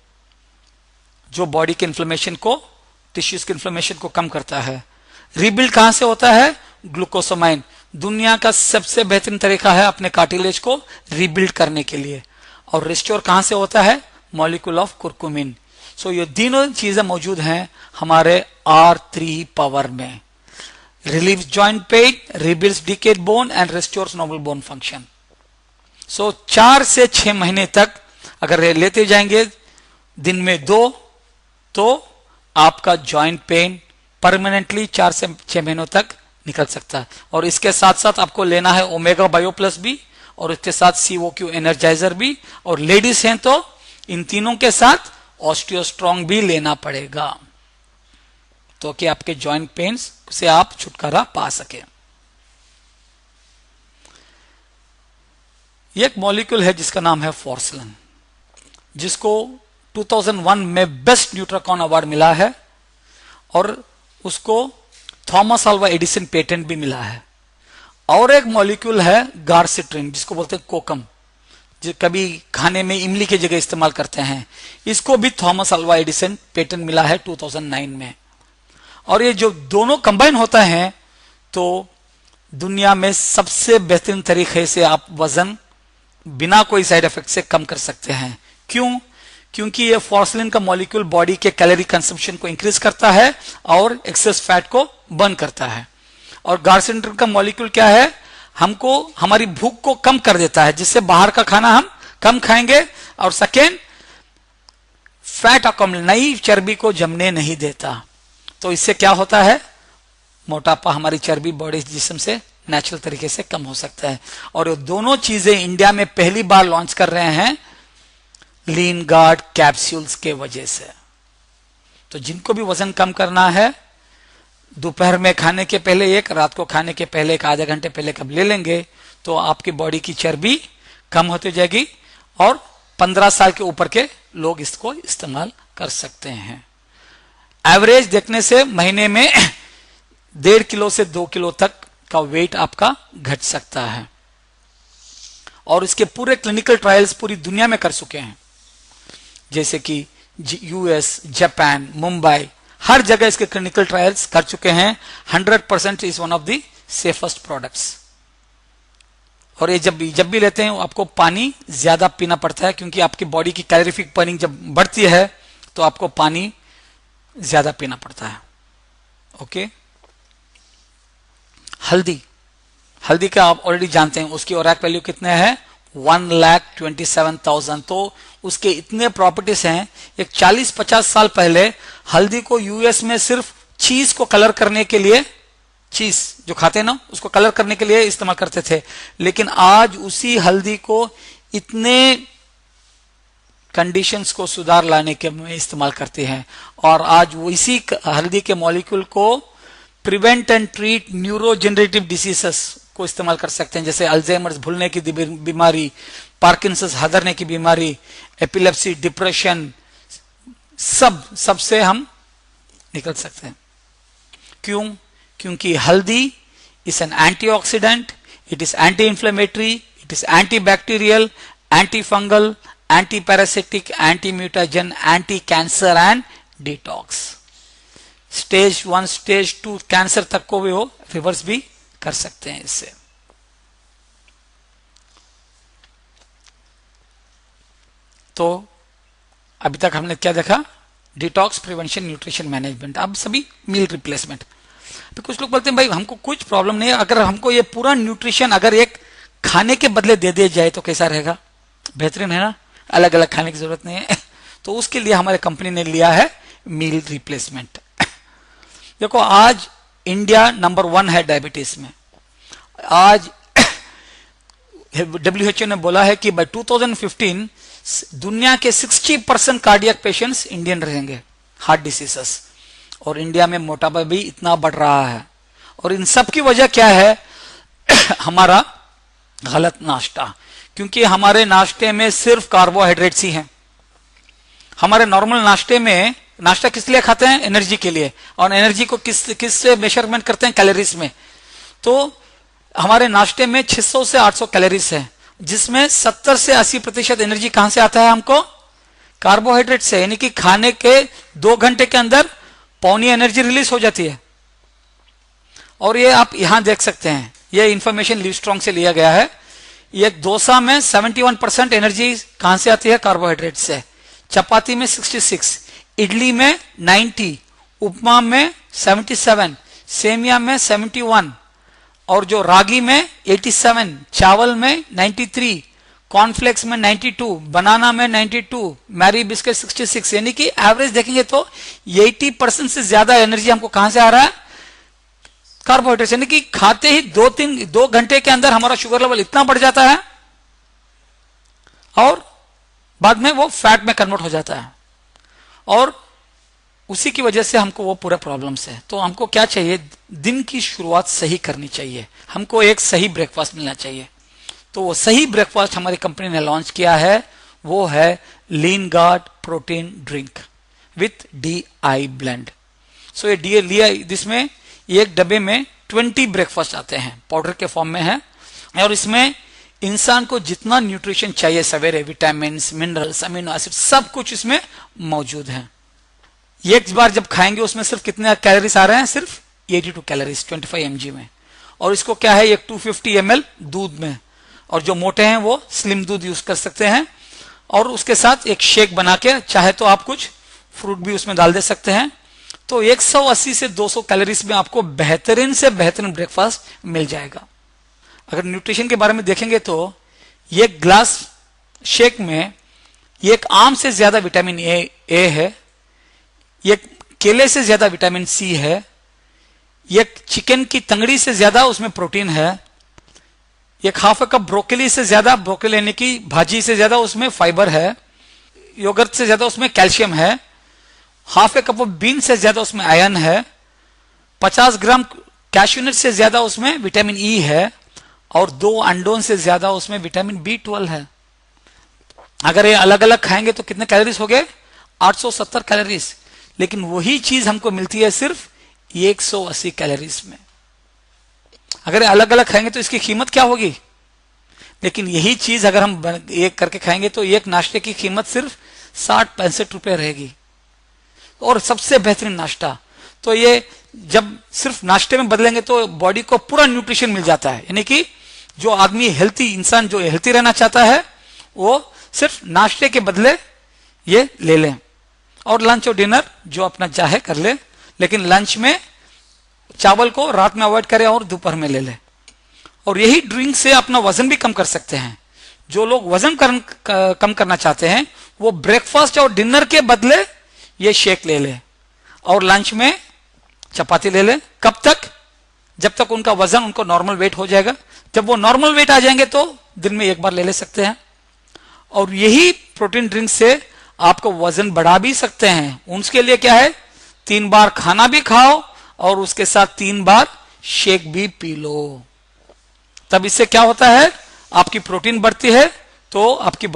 जो बॉडी के इन्फ्लेमेशन को, टिश्यूज के इन्फ्लेमेशन को कम करता है। रिबिल्ड कहां से होता है? ग्लूकोसामाइन। दुनिया का सबसे बेहतरीन तरीका है अपने कार्टिलेज को रिबिल्ड करने के लिए। और रिस्टोर कहां से होता है? Molecule of curcumin. सो ये तीनों चीजें मौजूद हैं हमारे R3 पावर में। Relieves joint pain, rebuilds decayed bone and restores normal bone function. So 4 से 6 महीने तक अगर लेते जाएंगे दिन में 2, तो आपका जॉइंट पेन परमानेंटली 4 से 6 महीनों तक निकल सकता है। और इसके साथ साथ आपको लेना है ओमेगा बायो प्लस भी, और इसके साथ COQ एनर्जाइजर भी, और लेडीज हैं तो इन तीनों के साथ ऑस्टियोस्ट्रॉन्ग भी लेना पड़ेगा, तो कि आपके जॉइंट पेन्स से आप छुटकारा पा सके। एक मॉलिक्यूल है जिसका नाम है फॉर्सलन, जिसको 2001 में बेस्ट न्यूट्राकॉन अवार्ड मिला है और उसको थॉमस अल्वा एडिसन पेटेंट भी मिला है। और एक मॉलिक्यूल है गार्सिट्रिन, जिसको बोलते हैं कोकम, जो कभी खाने में इमली की जगह इस्तेमाल करते हैं। इसको भी थॉमस अल्वा एडिसन पेटेंट मिला है 2009 में। और ये जो दोनों कंबाइन होता है तो दुनिया में सबसे बेहतरीन तरीके से आप वजन बिना कोई साइड इफेक्ट से कम कर सकते हैं। क्यों? क्योंकि ये फॉर्सलिन का मॉलिक्यूल बॉडी के कैलोरी कंजम्पशन को इंक्रीज करता है और एक्सेस फैट को बर्न करता है। और गार्सिट्रिन का मॉलिक्यूल क्या है? हमको हमारी भूख को कम कर देता है, जिससे बाहर का खाना हम कम खाएंगे। और सेकेंड, फैट अकॉमलेट, नई चर्बी को जमने नहीं देता। तो इससे क्या होता है? मोटापा, हमारी चर्बी बॉडी जिस्म से नेचुरल तरीके से कम हो सकता है। और ये दोनों चीजें इंडिया में पहली बार लॉन्च कर रहे हैं लीन गार्ड कैप्सूल्स के वजह से। तो जिनको भी वजन कम करना है, दोपहर में खाने के पहले एक, रात को खाने के पहले एक, आधे घंटे पहले कब ले लेंगे तो आपकी बॉडी की चर्बी कम होती जाएगी। और 15 साल के ऊपर के लोग इसको इस्तेमाल कर सकते हैं। एवरेज देखने से महीने में 1.5 किलो से 2 किलो तक का वेट आपका घट सकता है। और इसके पूरे क्लिनिकल ट्रायल्स पूरी दुनिया में कर चुके हैं, जैसे कि US, जापान, मुंबई, हर जगह इसके क्लिनिकल ट्रायल्स कर चुके हैं। 100% is one of the safest products. और ये जब भी लेते हैं आपको पानी ज्यादा पीना पड़ता है, क्योंकि आपकी बॉडी की कैलोरीफिक बर्निंग जब बढ़ती है तो आपको पानी ज्यादा पीना पड़ता है। ओके। हल्दी का आप ऑलरेडी जानते हैं, उसकी ओरैक वैल्यू कितने हैं? 1,27,000। तो उसके इतने प्रॉपर्टीज हैं। एक 40-50 साल पहले हल्दी को US में सिर्फ चीज को कलर करने के लिए, चीज जो खाते हैं ना, उसको कलर करने के लिए इस्तेमाल करते थे। लेकिन आज उसी हल्दी को इतने कंडीशंस को सुधार लाने के में इस्तेमाल करते हैं। और आज वो इसी हल्दी के मॉलिक्यूल को प्रिवेंट एंड ट्रीट न्यूरोजेनरेटिव डिसीजेस को इस्तेमाल कर सकते हैं, जैसे अल्जाइमर्स, भूलने की बीमारी, पार्किंसंस, हदरने की बीमारी, एपिलेप्सी, डिप्रेशन, सबसे हम निकल सकते हैं। क्यों? क्योंकि हल्दी is an antioxidant, it is anti inflammatory, it is anti bacterial, anti fungal, anti parasitic, anti mutagen, anti cancer and detox. Stage 1, stage 2 cancer तक को भी वो रिवर्स भी कर सकते हैं इससे। तो अभी तक हमने क्या देखा, डिटॉक्स, प्रिवेंशन, न्यूट्रिशन मैनेजमेंट, अब सभी मील रिप्लेसमेंट। तो कुछ लोग बोलते हैं भाई हमको कुछ प्रॉब्लम नहीं है, अगर हमको ये पूरा न्यूट्रिशन अगर एक खाने के बदले दे दिया जाए तो कैसा रहेगा, बेहतरीन है ना, अलग अलग खाने की जरूरत नहीं है। तो उसके लिए हमारे कंपनी ने लिया है मील रिप्लेसमेंट। देखो आज इंडिया नंबर 1 है डायबिटीज में। आज WHO ने बोला है कि बाय 2015 दुनिया के 60% कार्डियक पेशेंट्स इंडियन रहेंगे, हार्ट डिसीजेस, और इंडिया में मोटापा भी इतना बढ़ रहा है। और इन सब की वजह क्या है, हमारा गलत नाश्ता, क्योंकि हमारे नाश्ते में सिर्फ कार्बोहाइड्रेट्स ही हैं। हमारे नॉर्मल नाश्ते में, नाश्ता किस लिए खाते हैं, एनर्जी के लिए, और एनर्जी को किस से मेजरमेंट करते हैं, कैलोरीज में। तो हमारे नाश्ते में 600 से 800 कैलोरीज है, जिसमें 70 से 80% एनर्जी कहां से आता है हमको, कार्बोहाइड्रेट से। यानी कि खाने के 2 घंटे के अंदर पौनी एनर्जी रिलीज हो जाती है। और ये आप यहां देख सकते हैं, ये इंफॉर्मेशन लिवस्ट्रॉन्ग से लिया गया है। ये डोसा में 71% एनर्जी कहां से आती है, कार्बोहाइड्रेट से। चपाती में 66, इडली में 90, उपमा में 77, सेमिया में 71, और जो रागी में 87, चावल में 93, कॉर्नफ्लेक्स में 92, बनाना में 92, मैरी बिस्किट 66। यानी कि एवरेज देखेंगे तो 80% से ज्यादा एनर्जी हमको कहां से आ रहा है, कार्बोहाइड्रेट। यानी कि खाते ही 2 घंटे के अंदर हमारा शुगर लेवल इतना बढ़ जाता है और बाद में वो फैट में कन्वर्ट हो जाता है, और उसी की वजह से हमको वो पूरा प्रॉब्लम्स है। तो हमको क्या चाहिए, दिन की शुरुआत सही करनी चाहिए, हमको एक सही ब्रेकफास्ट मिलना चाहिए। तो वो सही ब्रेकफास्ट हमारी कंपनी ने लॉन्च किया है, वो है lean guard protein drink with DI blend. So ये DI लिया, जिसमें एक डब्बे में 20 ब्रेकफास्ट आते हैं, पाउडर के फॉर्म में है, और इसमें इंसान को जितना न्यूट्रिशन चाहिए सवेरे, विटामिन, मिनरल्स, अमीनो एसिड, सब कुछ इसमें मौजूद है। एक बार जब खाएंगे उसमें सिर्फ कितने कैलोरीज आ रहे हैं, सिर्फ 82 कैलोरीज 25 mg में। और इसको क्या है, एक 250 ml दूध में, और जो मोटे हैं वो स्लिम दूध यूज कर सकते हैं। और उसके साथ एक शेक बना के, चाहे तो आप कुछ फ्रूट भी उसमें डाल दे सकते हैं। तो 180 से 200 कैलोरीज में आपको बेहतरीन से बेहतरीन ब्रेकफास्ट मिल जाएगा। अगर न्यूट्रिशन के बारे में देखेंगे तो ये ग्लास शेक में एक आम से ज्यादा विटामिन ए है, एक केले से ज्यादा विटामिन C है, एक चिकन की तंगड़ी से ज्यादा उसमें प्रोटीन है, एक हाफ कप ब्रोकली से ज्यादा, ब्रोकली यानी कि भाजी से ज्यादा उसमें फाइबर है, योगर्ट से ज्यादा उसमें कैल्शियम है, हाफ कप ऑफ बीन से ज्यादा उसमें आयरन है, 50 ग्राम कैश्यूनट से ज्यादा उसमें विटामिन E है, और 2 अंडों से ज्यादा उसमें विटामिन B12 है। अगर ये अलग अलग खाएंगे तो कितने कैलोरीज हो गए, 870 कैलोरीज। लेकिन वही चीज हमको मिलती है सिर्फ 180 कैलोरीज में। अगर अलग अलग खाएंगे तो इसकी कीमत क्या होगी, लेकिन यही चीज अगर हम एक करके खाएंगे तो एक नाश्ते की कीमत सिर्फ 60-65 रुपए रहेगी, और सबसे बेहतरीन नाश्ता। तो ये जब सिर्फ नाश्ते में बदलेंगे तो बॉडी को पूरा न्यूट्रिशन मिल जाता है। यानी कि जो आदमी हेल्थी, इंसान जो हेल्थी रहना चाहता है, वो सिर्फ नाश्ते के बदले ये ले लें, और लंच और डिनर जो अपना चाहे कर ले, लेकिन लंच में चावल को रात में अवॉइड करें और दोपहर में ले लें। और यही ड्रिंक से अपना वजन भी कम कर सकते हैं। जो लोग वजन कम करना चाहते हैं वो ब्रेकफास्ट और डिनर के बदले ये शेक ले ले, और लंच में चपाती ले ले। कब तक, जब तक उनका वजन, उनको नॉर्मल वेट हो जाएगा। जब वो नॉर्मल वेट आ जाएंगे तो दिन में एक बार ले सकते हैं। और यही प्रोटीन ड्रिंक से आपको वजन बढ़ा भी सकते हैं। उसके लिए क्या है, 3 बार खाना भी खाओ और उसके साथ 3 बार शेक भी पी लो। तब इससे क्या होता है, आपकी प्रोटीन बढ़ती है तो आपकी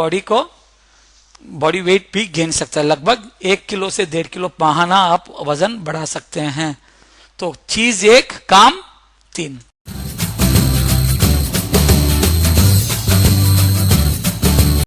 बॉडी वेट भी गेन सकता है। लगभग 1 किलो से 1.5 किलो माहाना आप वजन बढ़ा सकते हैं। तो चीज 1 काम 3।